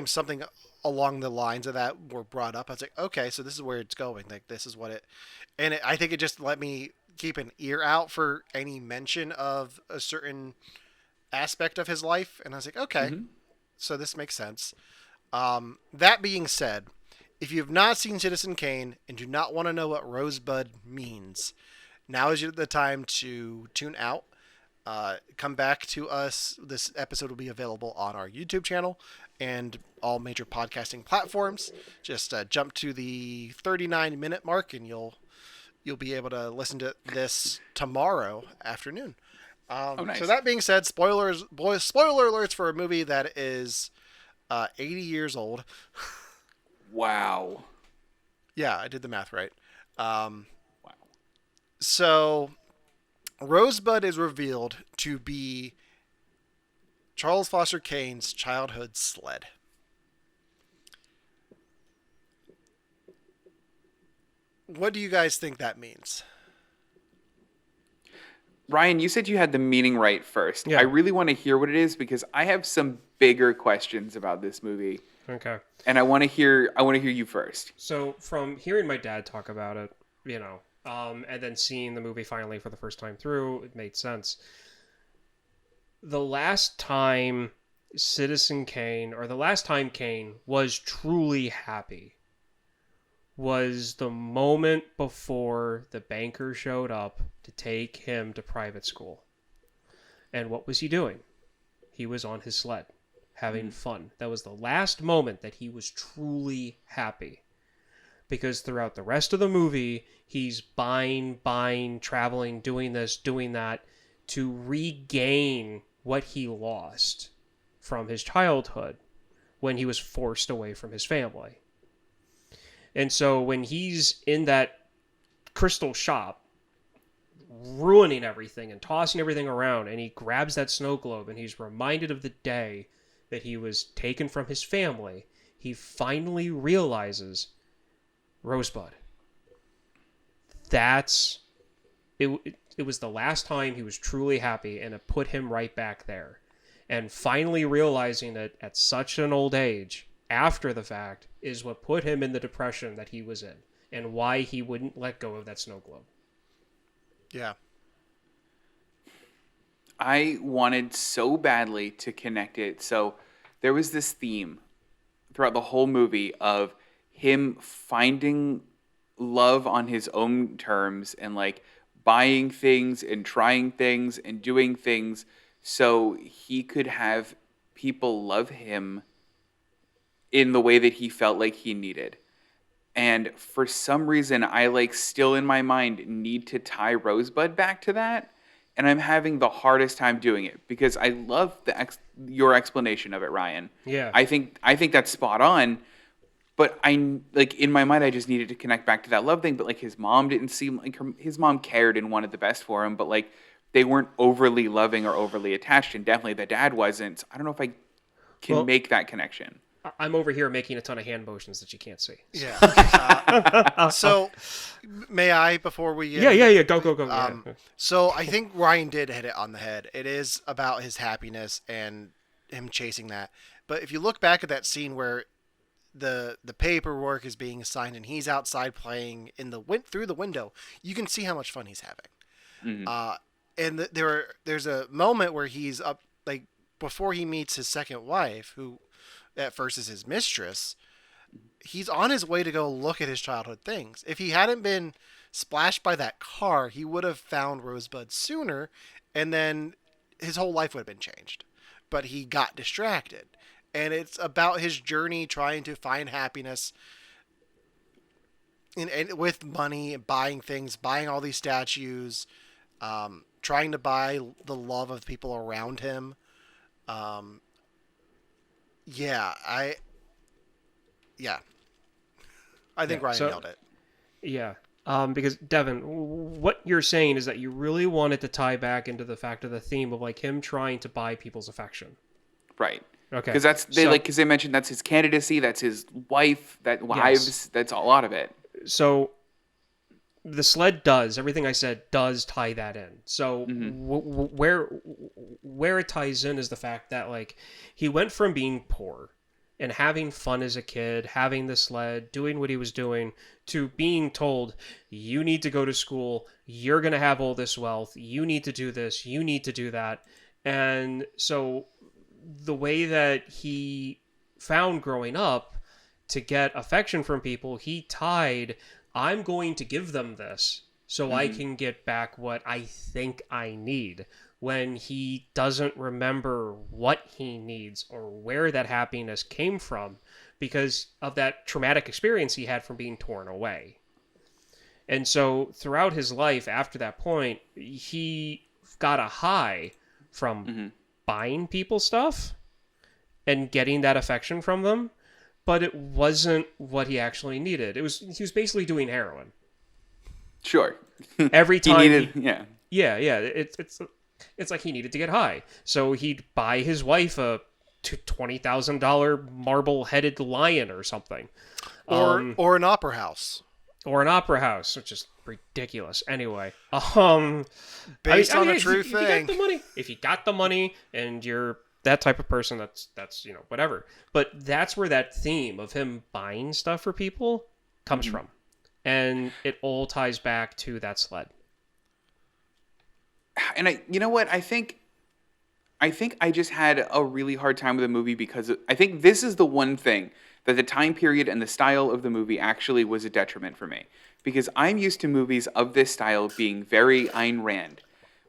Speaker 1: something along the lines of that were brought up, I was like, okay, so this is where it's going. Like, this is what it... And I think it just let me keep an ear out for any mention of a certain aspect of his life, and I was like, okay,
Speaker 3: Mm-hmm.
Speaker 1: so this makes sense. That being said, if you have not seen Citizen Kane and do not want to know what Rosebud means, now is the time to tune out. Come back to us. This episode will be available on our YouTube channel and all major podcasting platforms. Just jump to the 39-minute mark, and you'll be able to listen to this tomorrow afternoon.
Speaker 3: Nice.
Speaker 1: So that being said, spoiler alerts for a movie that is 80 years old.
Speaker 3: Wow.
Speaker 1: Yeah, I did the math right.
Speaker 3: Wow.
Speaker 1: So Rosebud is revealed to be Charles Foster Kane's childhood sled. What do you guys think that means?
Speaker 3: Ryan, you said you had the meaning right first.
Speaker 2: Yeah.
Speaker 3: I really want to hear what it is because I have some bigger questions about this movie.
Speaker 2: Okay.
Speaker 3: And I want to hear you first.
Speaker 2: So from hearing my dad talk about it, and then seeing the movie finally for the first time through, it made sense. The last time Kane was truly happy was the moment before the banker showed up to take him to private school. And what was he doing? He was on his sled, having fun. That was the last moment that he was truly happy. Because throughout the rest of the movie, he's buying, traveling, doing this, doing that, to regain what he lost from his childhood when he was forced away from his family. And so when he's in that crystal shop, ruining everything and tossing everything around, and he grabs that snow globe and he's reminded of the day that he was taken from his family, he finally realizes Rosebud. It was the last time he was truly happy, and it put him right back there. And finally realizing it at such an old age, after the fact, is what put him in the depression that he was in, and why he wouldn't let go of that snow globe.
Speaker 1: Yeah.
Speaker 3: I wanted so badly to connect it. So there was this theme throughout the whole movie of him finding love on his own terms and like buying things and trying things and doing things so he could have people love him in the way that he felt like he needed. And for some reason, I like still in my mind need to tie Rosebud back to that. And I'm having the hardest time doing it because I love your explanation of it, Ryan.
Speaker 2: Yeah.
Speaker 3: I think that's spot on. But I like in my mind, I just needed to connect back to that love thing. But like his mom didn't seem like his mom cared and wanted the best for him. But like they weren't overly loving or overly attached. And definitely the dad wasn't. I don't know if I can make that connection.
Speaker 2: I'm over here making a ton of hand motions that you can't see.
Speaker 1: Yeah. So, may I before we?
Speaker 2: Yeah. Go.
Speaker 1: So I think Ryan did hit it on the head. It is about his happiness and him chasing that. But if you look back at that scene where the paperwork is being signed and he's outside playing through the window, you can see how much fun he's having.
Speaker 3: Mm-hmm.
Speaker 1: And there's a moment where he's up, like before he meets his second wife, who at first is his mistress. He's on his way to go look at his childhood things. If he hadn't been splashed by that car, he would have found Rosebud sooner, and then his whole life would have been changed. But he got distracted. And it's about his journey trying to find happiness with money, buying things, buying all these statues, trying to buy the love of people around him. I think Ryan nailed it.
Speaker 2: Yeah. Because Devin, what you're saying is that you really wanted to tie back into the fact of the theme of like him trying to buy people's affection.
Speaker 3: Right.
Speaker 2: Okay.
Speaker 3: Because because they mentioned that's his candidacy, that's his wife, wives, that's a lot of it.
Speaker 2: So the sled everything I said does tie that in. So where it ties in is the fact that like he went from being poor and having fun as a kid, having the sled, doing what he was doing, to being told, you need to go to school, you're going to have all this wealth, you need to do this, you need to do that. And so the way that he found growing up to get affection from people, he tied, I'm going to give them this so I can get back what I think I need, when he doesn't remember what he needs or where that happiness came from because of that traumatic experience he had from being torn away. And so throughout his life after that point, he got a high from buying people stuff and getting that affection from them, but it wasn't what he actually needed. He was basically doing heroin.
Speaker 3: Sure.
Speaker 2: Every time
Speaker 3: he needed, yeah.
Speaker 2: It's like he needed to get high. So he'd buy his wife a $20,000 marble-headed lion or something.
Speaker 1: Or an opera house.
Speaker 2: Or an opera house, which is ridiculous. Anyway,
Speaker 1: Based on a true thing.
Speaker 2: If you got the money and you're that type of person, that's whatever. But that's where that theme of him buying stuff for people comes from. And it all ties back to that sled.
Speaker 3: And you know what? I think I just had a really hard time with the movie because I think this is the one thing that the time period and the style of the movie actually was a detriment for me. Because I'm used to movies of this style being very Ayn Rand,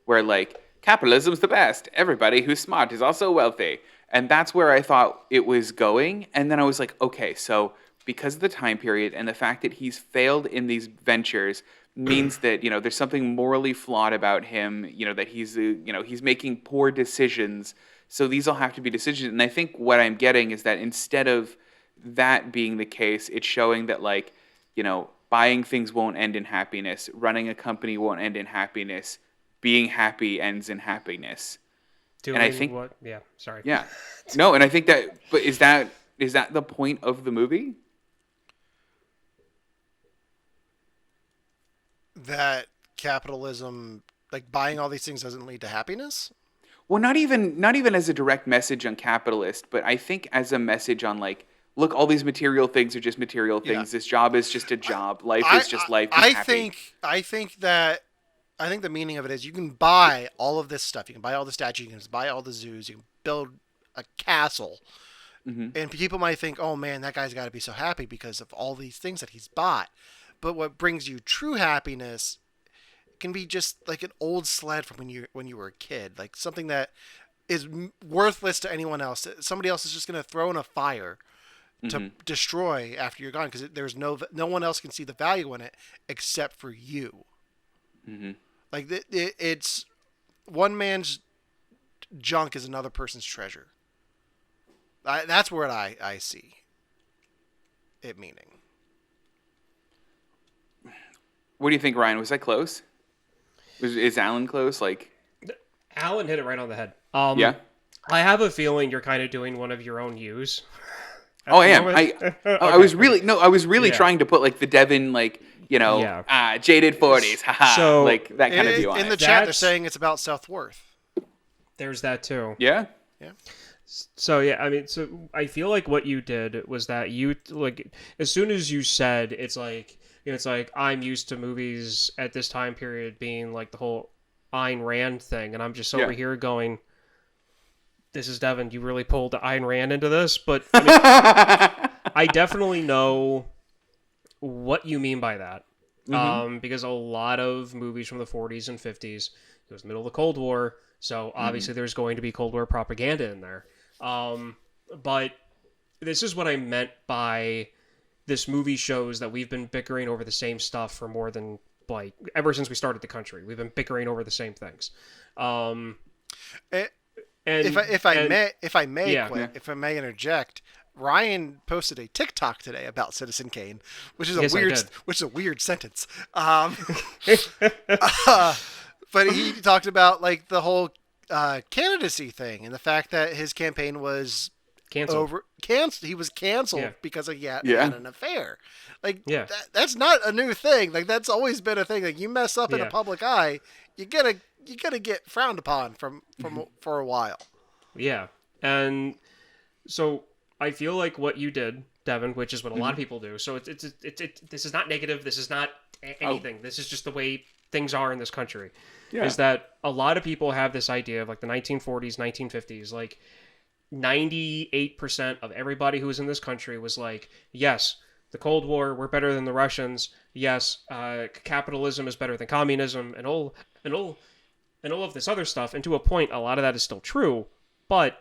Speaker 3: where like, capitalism's the best. Everybody who's smart is also wealthy. And that's where I thought it was going. And then I was like, okay, so because of the time period and the fact that he's failed in these ventures means that, there's something morally flawed about him, that he's making poor decisions. So these all have to be decisions. And I think what I'm getting is that instead of that being the case, it's showing that like, buying things won't end in happiness. Running a company won't end in happiness. Being happy ends in happiness.
Speaker 2: Doing
Speaker 3: and I think
Speaker 2: what? Yeah, sorry.
Speaker 3: Yeah. No, and I think that, but is that the point of the movie?
Speaker 1: That capitalism, like buying all these things, doesn't lead to happiness?
Speaker 3: Well, not even as a direct message on capitalist, but I think as a message on like, look, all these material things are just material things. Yeah. This job is just a job. Life is just life.
Speaker 1: I think the meaning of it is you can buy all of this stuff. You can buy all the statues. You can buy all the zoos. You can build a castle. And people might think, oh man, that guy's got to be so happy because of all these things that he's bought. But what brings you true happiness can be just like an old sled from when you were a kid, like something that is worthless to anyone else. Somebody else is just going to throw in a fire to destroy after you're gone because there's no one else can see the value in it except for you. Like it's one man's junk is another person's treasure. That's where I see it meaning.
Speaker 3: What do you think, Ryan? Was that close? Is Alan close? Like,
Speaker 2: Alan hit it right on the head.
Speaker 3: Yeah.
Speaker 2: I have a feeling you're kind of doing one of your own views.
Speaker 3: Oh, I am. I was really trying to put like the Devon, like, jaded 40s, haha, so, like that kind of view on it.
Speaker 1: In the chat, they're saying it's about self-worth.
Speaker 2: There's that too.
Speaker 3: Yeah.
Speaker 2: So yeah, I mean, so I feel like what you did was that you like as soon as you said it's like I'm used to movies at this time period being like the whole Ayn Rand thing, and I'm just over here going, "This is Devon. You really pulled Ayn Rand into this," but I mean, I definitely know what you mean by that, because a lot of movies from the 40s and 50s, it was the middle of the Cold War, so obviously there's going to be Cold War propaganda in there. But this is what I meant by this movie shows that we've been bickering over the same stuff for more than like ever since we started the country. We've been bickering over the same things.
Speaker 1: If I may interject, Ryan posted a TikTok today about Citizen Kane, which is a weird sentence. But he talked about like the whole candidacy thing and the fact that his campaign was canceled. He was canceled because he had an affair. Like that's not a new thing. Like that's always been a thing. Like you mess up in a public eye, you're gonna get frowned upon for a while.
Speaker 2: Yeah, and so I feel like what you did, Devon, which is what a lot of people do. So it's this is not negative. This is not anything. This is just the way things are in this country.
Speaker 3: Yeah.
Speaker 2: Is that a lot of people have this idea of like the 1940s, 1950s, like 98% of everybody who was in this country was like, yes, the Cold War, we're better than the Russians. Yes, capitalism is better than communism, and all of this other stuff. And to a point, a lot of that is still true. But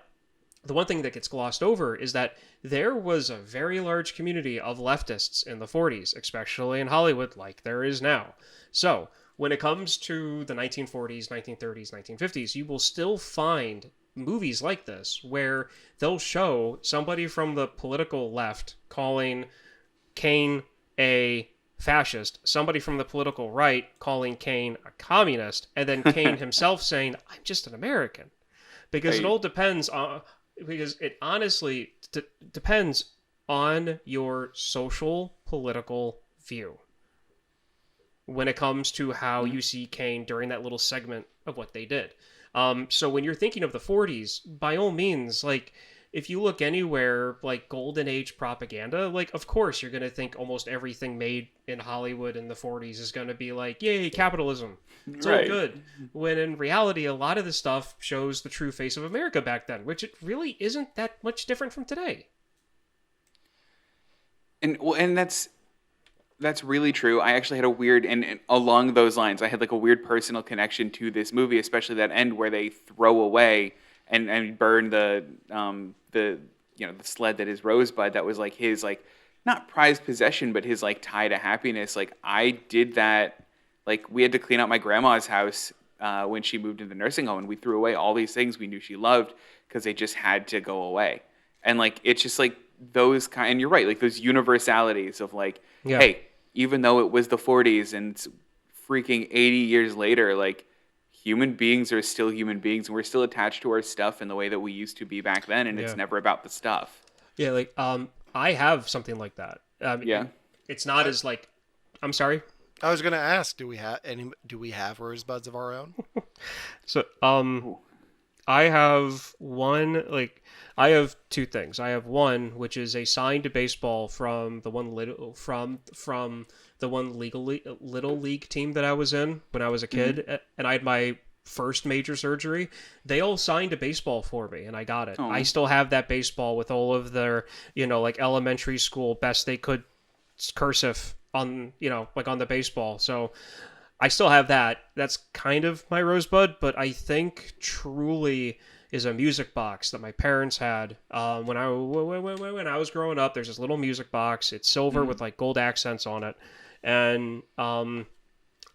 Speaker 2: the one thing that gets glossed over is that there was a very large community of leftists in the 40s, especially in Hollywood, like there is now. So when it comes to the 1940s, 1930s, 1950s, you will still find movies like this where they'll show somebody from the political left calling Kane a fascist, somebody from the political right calling Kane a communist, and then Kane himself saying, I'm just an American. Because it all depends on, because it honestly depends on your social political view when it comes to how you see Kane during that little segment of what they did. So when you're thinking of the 40s, by all means, like, if you look anywhere, like, golden age propaganda, like, of course you're going to think almost everything made in Hollywood in the 40s is going to be like, yay, capitalism. It's all good. When in reality, a lot of the stuff shows the true face of America back then, which it really isn't that much different from today.
Speaker 3: And that's really true. I actually had a weird, and along those lines, I had like a weird personal connection to this movie, especially that end where they throw away and burn the sled that is Rosebud. That was like his, like, not prized possession, but his like tie to happiness. Like, I did that. Like, we had to clean out my grandma's house when she moved into the nursing home, and we threw away all these things we knew she loved because they just had to go away. And like, it's just like those kind. And you're right, like those universalities of like, hey, even though it was the 40s and it's freaking 80 years later, like, human beings are still human beings, and we're still attached to our stuff in the way that we used to be back then, and it's never about the stuff.
Speaker 2: Yeah, like, I have something like that. It's not as like, I'm sorry?
Speaker 1: I was gonna ask, do we have rosebuds of our own?
Speaker 2: So, I have one, like, I have two things. I have one, which is a signed baseball from the one little league team that I was in when I was a kid, and I had my first major surgery. They all signed a baseball for me, and I got it. I still have that baseball with all of their, like, elementary school best they could cursive on, like, on the baseball. So I still have that. That's kind of my Rosebud, but I think truly is a music box that my parents had when I was growing up. There's this little music box. It's silver with like gold accents on it, and I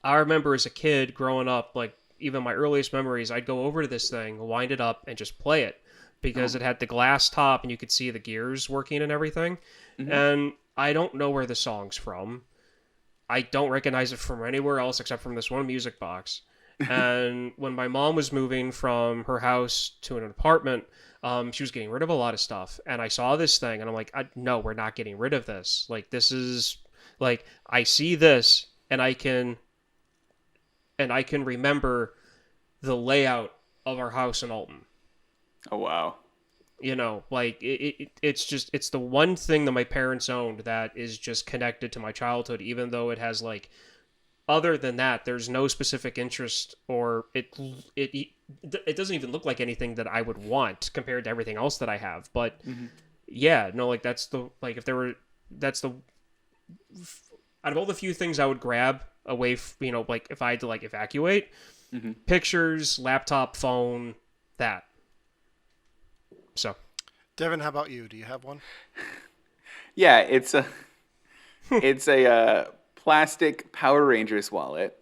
Speaker 2: remember as a kid growing up, like, even my earliest memories, I'd go over to this thing, wind it up, and just play it because it had the glass top and you could see the gears working and everything. And I don't know where the song's from. I don't recognize it from anywhere else except from this one music box. And when my mom was moving from her house to an apartment, she was getting rid of a lot of stuff. And I saw this thing and I'm like, no, we're not getting rid of this. Like, this is, like, I see this and I can remember the layout of our house in Alton.
Speaker 3: Oh, wow.
Speaker 2: Like, it's the one thing that my parents owned that is just connected to my childhood, even though it has, like, other than that, there's no specific interest, or it doesn't even look like anything that I would want compared to everything else that I have. But yeah, no, like, that's the, like, out of all the few things I would grab away, like, if I had to, like, evacuate, pictures, laptop, phone, that. So,
Speaker 1: Devin, how about you? Do you have one?
Speaker 3: Yeah, it's a plastic Power Rangers wallet,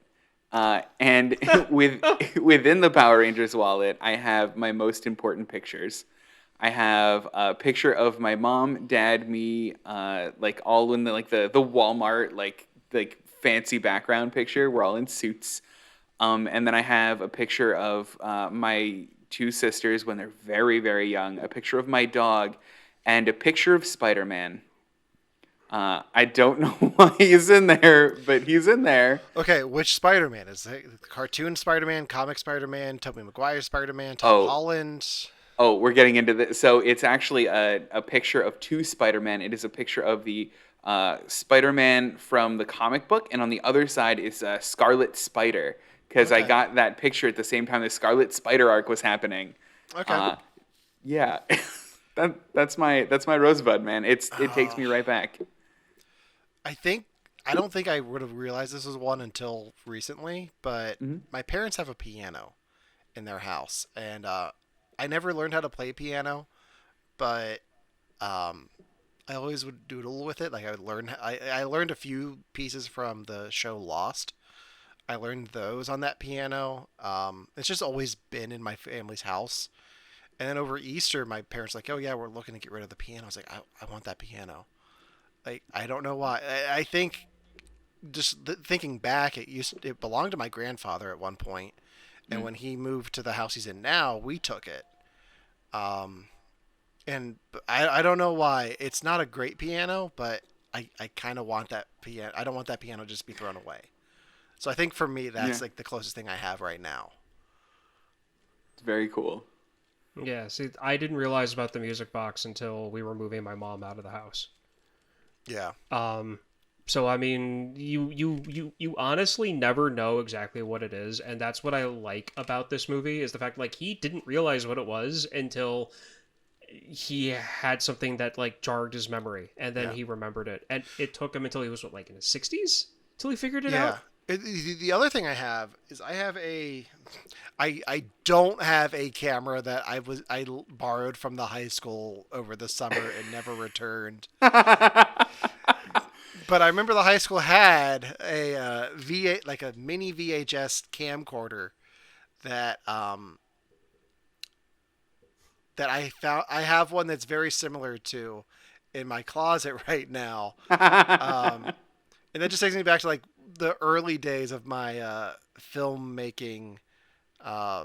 Speaker 3: and within the Power Rangers wallet, I have my most important pictures. I have a picture of my mom, dad, me, like, all in the Walmart like fancy background picture. We're all in suits, and then I have a picture of my two sisters when they're very, very young, a picture of my dog, and a picture of Spider-Man. I don't know why he's in there, but he's in there.
Speaker 1: Okay, which Spider-Man? Is it the cartoon Spider-Man, comic Spider-Man, Tobey Maguire Spider-Man, Tom Holland?
Speaker 3: Oh, we're getting into this. So it's actually a picture of two Spider-Man. It is a picture of the Spider-Man from the comic book, and on the other side is Scarlet Spider, because I
Speaker 1: Okay.
Speaker 3: got that picture at the same time the Scarlet Spider arc was happening.
Speaker 1: Okay.
Speaker 3: Yeah, that's my Rosebud, man. It takes
Speaker 1: Oh,
Speaker 3: me right back.
Speaker 1: I don't think I would have realized this was one until recently, but
Speaker 3: Hmm.
Speaker 1: my parents have a piano in their house, and I never learned how to play piano, but um, I always would doodle with it. Like I would learn. I learned a few pieces from the show Lost. I learned those on that piano. It's just always been in my family's house. And then over Easter, my parents were like, "Oh yeah, we're looking to get rid of the piano." I was like, "I want that piano." Like I don't know why. I think just thinking back, it belonged to my grandfather at one point, and when he moved to the house he's in now, we took it. Um, and I don't know why. It's not a great piano, but I kind of want that piano. I don't want that piano to just be thrown away. So I think for me,
Speaker 3: Yeah,
Speaker 1: that's like the closest thing I have right now.
Speaker 3: it's very cool.
Speaker 2: Yeah, see, I didn't realize about the music box until we were moving my mom out of the house.
Speaker 1: Yeah.
Speaker 2: So I mean, you honestly never know exactly what it is, and that's what I like about this movie is the fact like he didn't realize what it was until he had something that like jarred his memory, and then
Speaker 1: Yeah.
Speaker 2: he remembered it, and it took him until he was what, like in his 60s till he figured it
Speaker 1: Yeah.
Speaker 2: out.
Speaker 1: The other thing I have is I don't have a camera that I borrowed from the high school over the summer and never returned. But I remember the high school had a V8 like a mini VHS camcorder that that I found. I have one that's very similar to in my closet right now. Um, and that just takes me back to like the early days of my filmmaking uh,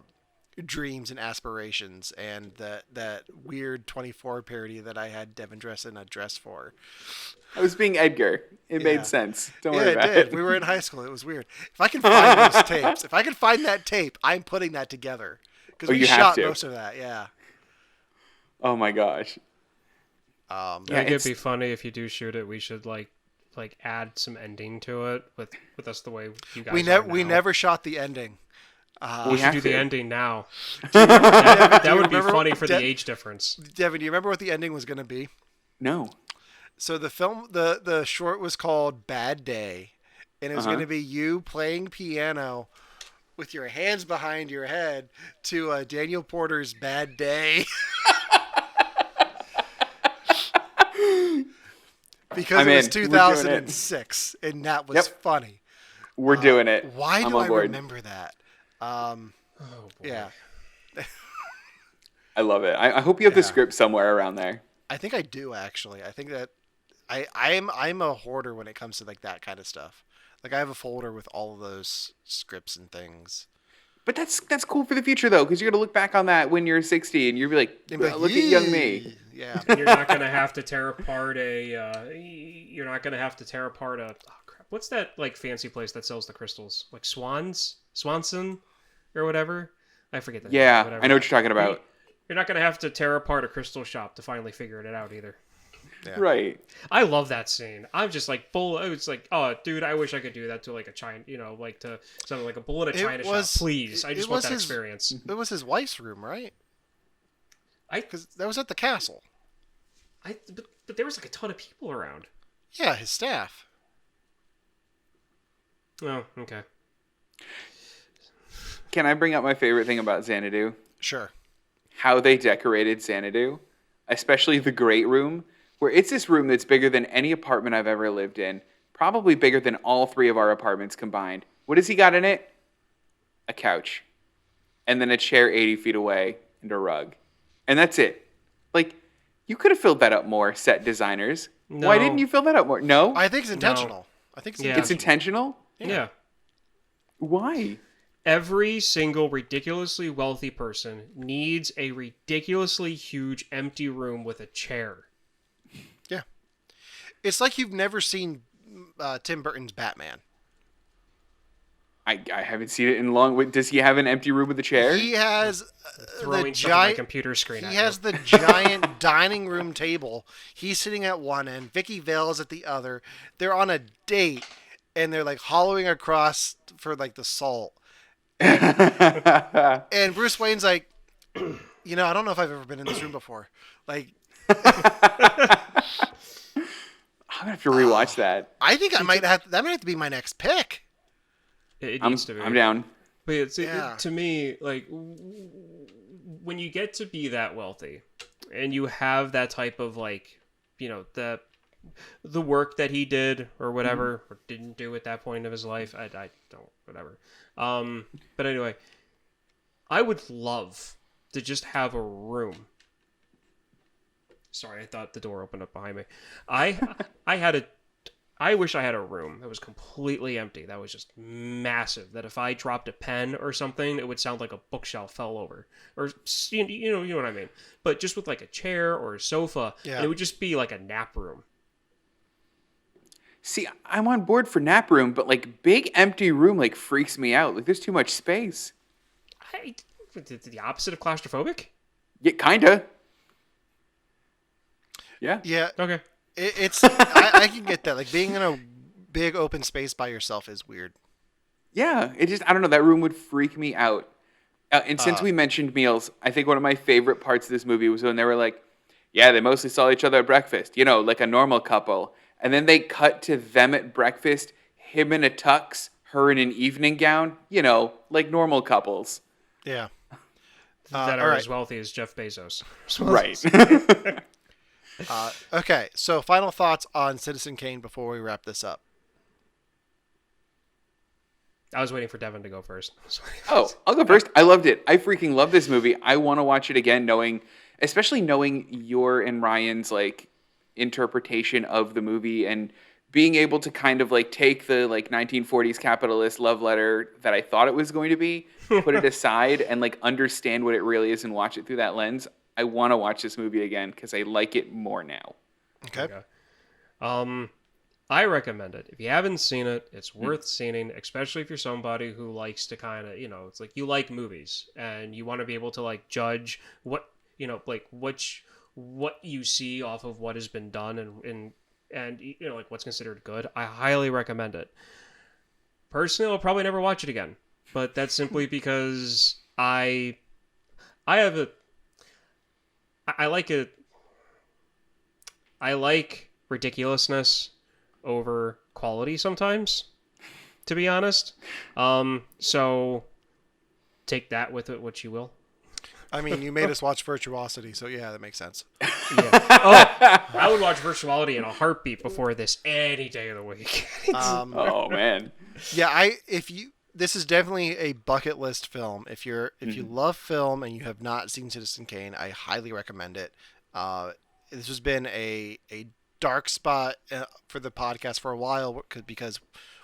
Speaker 1: dreams and aspirations, and that weird 24 parody that I had Devin dress in a dress for.
Speaker 3: I was being Edgar. It
Speaker 1: Yeah.
Speaker 3: made sense. Don't
Speaker 1: Yeah,
Speaker 3: worry
Speaker 1: it
Speaker 3: about
Speaker 1: did.
Speaker 3: it.
Speaker 1: We were in high school. It was weird. If I can find those tapes, if I can find that tape, I'm putting that together because
Speaker 3: Oh,
Speaker 1: we
Speaker 3: you have
Speaker 1: shot
Speaker 3: to.
Speaker 1: most of that. Yeah.
Speaker 3: Oh my gosh.
Speaker 2: I
Speaker 3: Yeah,
Speaker 2: think it'd
Speaker 3: it's
Speaker 2: be funny if you do shoot it. We should like add some ending to it with us the way you guys are
Speaker 1: We
Speaker 2: now.
Speaker 1: never shot the ending.
Speaker 2: We
Speaker 3: we
Speaker 2: should
Speaker 3: have
Speaker 2: do the
Speaker 3: to.
Speaker 2: ending now.
Speaker 1: Devin,
Speaker 2: That
Speaker 1: do you
Speaker 2: would be
Speaker 1: remember
Speaker 2: funny for the age difference.
Speaker 1: Devin, do you remember what the ending was going to be?
Speaker 3: No.
Speaker 1: So the short was called Bad Day, and it was going
Speaker 3: Uh-huh.
Speaker 1: to be you playing piano with your hands behind your head to Daniel Porter's Bad Day. Because
Speaker 3: I'm
Speaker 1: it was
Speaker 3: in. We're doing it.
Speaker 1: 2006, and that was
Speaker 3: Yep.
Speaker 1: funny.
Speaker 3: We're doing it.
Speaker 1: Why
Speaker 3: I'm
Speaker 1: do
Speaker 3: on
Speaker 1: I
Speaker 3: board.
Speaker 1: remember that?
Speaker 2: Oh boy.
Speaker 1: Yeah,
Speaker 3: I love it. I hope you have the
Speaker 1: Yeah.
Speaker 3: script somewhere around there.
Speaker 1: I think I do actually. I think that I'm a hoarder when it comes to like that kind of stuff. Like I have a folder with all of those scripts and things.
Speaker 3: But that's cool for the future though, because you're gonna look back on that when you're 60 and you'll be like,
Speaker 1: And be like,
Speaker 3: look at young me.
Speaker 1: "Yee." Yeah.
Speaker 2: And you're not gonna have to tear apart you're not gonna have to tear apart a oh crap. What's that like fancy place that sells the crystals? Like Swanson or whatever? I forget that.
Speaker 3: Yeah,
Speaker 2: whatever.
Speaker 3: I know what you're talking about.
Speaker 2: You're not gonna have to tear apart a crystal shop to finally figure it out either.
Speaker 1: Yeah.
Speaker 3: Right.
Speaker 2: I love that scene. I'm just like full. It's like, oh, dude, I wish I could do that to like a China, like to something like a bull in a China shop. Please, I just want that experience.
Speaker 1: It was his wife's room, right?
Speaker 2: I,
Speaker 1: Because that was at the castle.
Speaker 2: but there was like a ton of people around.
Speaker 1: Yeah, his staff.
Speaker 2: Oh, okay.
Speaker 3: Can I bring up my favorite thing about Xanadu?
Speaker 1: Sure.
Speaker 3: How they decorated Xanadu, especially the great room, where it's this room that's bigger than any apartment I've ever lived in, probably bigger than all three of our apartments combined. What has he got in it? A couch, and then a chair 80 feet away, and a rug. And that's it. Like, you could have filled that up more, set designers.
Speaker 2: No.
Speaker 3: Why didn't you fill that up more? No?
Speaker 1: I think it's intentional. I think it's
Speaker 2: Yeah.
Speaker 3: It's
Speaker 1: intentional.
Speaker 3: intentional?
Speaker 2: Yeah.
Speaker 3: Why?
Speaker 2: Every single ridiculously wealthy person needs a ridiculously huge empty room with a chair.
Speaker 1: Yeah. It's like you've never seen Tim Burton's Batman.
Speaker 3: I haven't seen it in long. Does he have an empty room with a chair?
Speaker 1: He has
Speaker 2: Throwing
Speaker 1: the
Speaker 2: stuff on my
Speaker 1: giant.
Speaker 2: computer screen.
Speaker 1: He has the giant dining room table. He's sitting at one end. Vicky Vale's at the other. They're on a date, and they're like hollowing across for like the salt. And Bruce Wayne's like, I don't know if I've ever been in this room before. Like,
Speaker 3: I'm gonna have to rewatch that.
Speaker 1: I think I might have. That might have to be my next pick.
Speaker 2: It needs to be.
Speaker 3: I'm down.
Speaker 2: But to me, like, when you get to be that wealthy, and you have that type of like, the work that he did or whatever or didn't do at that point of his life, I don't whatever. But anyway, I would love to just have a room. Sorry, I thought the door opened up behind me. I wish I had a room that was completely empty, that was just massive, that if I dropped a pen or something, it would sound like a bookshelf fell over. Or, you know what I mean? But just with like a chair or a sofa, and it would just be like a nap room.
Speaker 3: See, I'm on board for nap room, but like big empty room like freaks me out. Like there's too much space.
Speaker 2: The opposite of claustrophobic?
Speaker 3: Yeah, kinda. Yeah.
Speaker 1: Yeah.
Speaker 2: Okay.
Speaker 1: It's I can get that. Like being in a big open space by yourself is weird.
Speaker 3: Yeah, it just I don't know, that room would freak me out. And since we mentioned meals, I think one of my favorite parts of this movie was when they were like, yeah, they mostly saw each other at breakfast, like a normal couple. And then they cut to them at breakfast, him in a tux, her in an evening gown, like normal couples.
Speaker 1: Yeah.
Speaker 2: That are as wealthy as Jeff Bezos.
Speaker 3: Right.
Speaker 1: Okay, so final thoughts on Citizen Kane before we wrap this up.
Speaker 2: I was waiting for Devon to go first.
Speaker 3: Oh, I'll go first. I loved it. I freaking love this movie. I want to watch it again, especially knowing your and Ryan's like interpretation of the movie and being able to kind of like take the like 1940s capitalist love letter that I thought it was going to be, put it aside and like understand what it really is and watch it through that lens. I want to watch this movie again because I like it more now.
Speaker 1: Okay.
Speaker 2: I recommend it. If you haven't seen it, it's worth seeing, especially if you're somebody who likes to kind of, it's like you like movies and you want to be able to like judge what, like what you see off of what has been done and like what's considered good. I highly recommend it. Personally, I'll probably never watch it again, but that's simply because I like ridiculousness over quality sometimes, to be honest. So take that with it what you will.
Speaker 1: I mean, you made us watch Virtuosity, so yeah, that makes sense.
Speaker 2: Yeah. Oh, I would watch Virtuality in a heartbeat before this any day of the week.
Speaker 3: Oh man.
Speaker 1: Yeah, this is definitely a bucket list film. If you love film and you have not seen Citizen Kane, I highly recommend it. This has been a dark spot for the podcast for a while because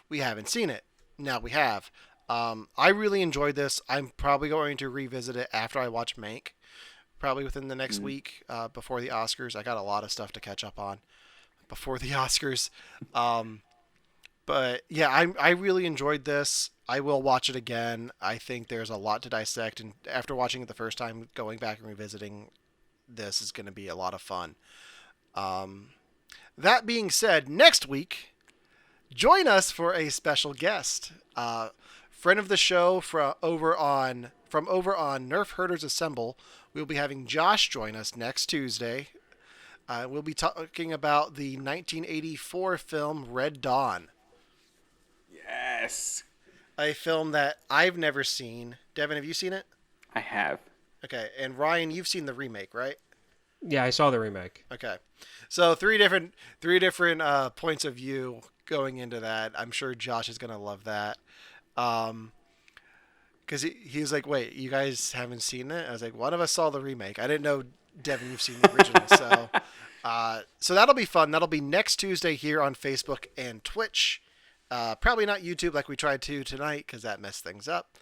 Speaker 1: we haven't seen it. Now we have. I really enjoyed this. I'm probably going to revisit it after I watch Mank, probably within the next week before the Oscars. I got a lot of stuff to catch up on before the Oscars. But yeah, I really enjoyed this. I will watch it again. I think there's a lot to dissect, and after watching it the first time, going back and revisiting this is going to be a lot of fun. That being said, next week, join us for a special guest. Friend of the show from over on Nerf Herders Assemble. We'll be having Josh join us next Tuesday. We'll be talking about the 1984 film Red Dawn.
Speaker 3: Yes.
Speaker 1: A film that I've never seen. Devin, have you seen it?
Speaker 3: I have.
Speaker 1: Okay, and Ryan, you've seen the remake, right?
Speaker 2: Yeah, I saw the remake.
Speaker 1: Okay, so three different points of view going into that. I'm sure Josh is gonna love that, because he was like, "Wait, you guys haven't seen it?" I was like, "One of us saw the remake. I didn't know, Devin, you've seen the original." So that'll be fun. That'll be next Tuesday here on Facebook and Twitch. Probably not YouTube like we tried to tonight because that messed things up.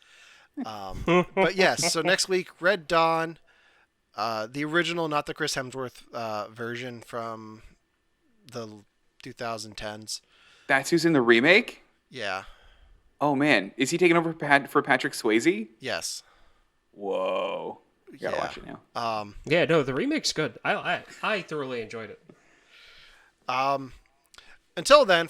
Speaker 1: But yes, so next week, Red Dawn, the original, not the Chris Hemsworth version from the 2010s.
Speaker 3: That's who's in the remake?
Speaker 1: Yeah.
Speaker 3: Oh man, is he taking over for Patrick Swayze?
Speaker 1: Yes.
Speaker 3: Whoa, you gotta
Speaker 1: Yeah.
Speaker 3: watch it now.
Speaker 2: Yeah, no, the remake's good. I thoroughly enjoyed it.
Speaker 1: Until then,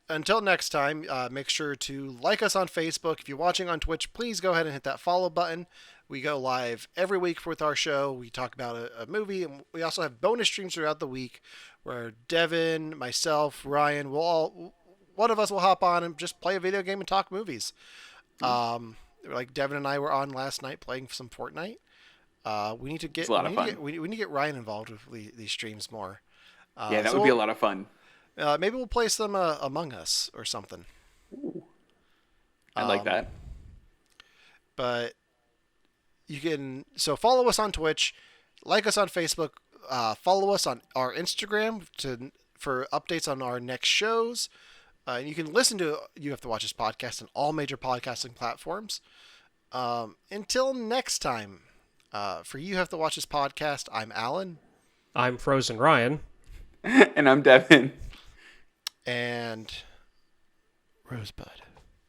Speaker 1: until next time, make sure to like us on Facebook. If you're watching on Twitch, please go ahead and hit that follow button. We go live every week with our show. We talk about a movie, and we also have bonus streams throughout the week where Devon, myself, Ryan, one of us will hop on and just play a video game and talk movies. Like Devon and I were on last night playing some Fortnite. We need to get
Speaker 3: It's a lot of fun.
Speaker 1: we need to get Ryan involved with these streams more.
Speaker 3: Yeah, that would be a lot of fun.
Speaker 1: Maybe we'll play some Among Us or something.
Speaker 3: Ooh. I like that.
Speaker 1: But you can follow us on Twitch, like us on Facebook, follow us on our Instagram for updates on our next shows. You can listen to You Have to Watch This podcast on all major podcasting platforms. Until next time, for You Have to Watch This podcast, I'm Alan.
Speaker 2: I'm Frozen Ryan.
Speaker 3: And I'm Devin.
Speaker 1: And Rosebud.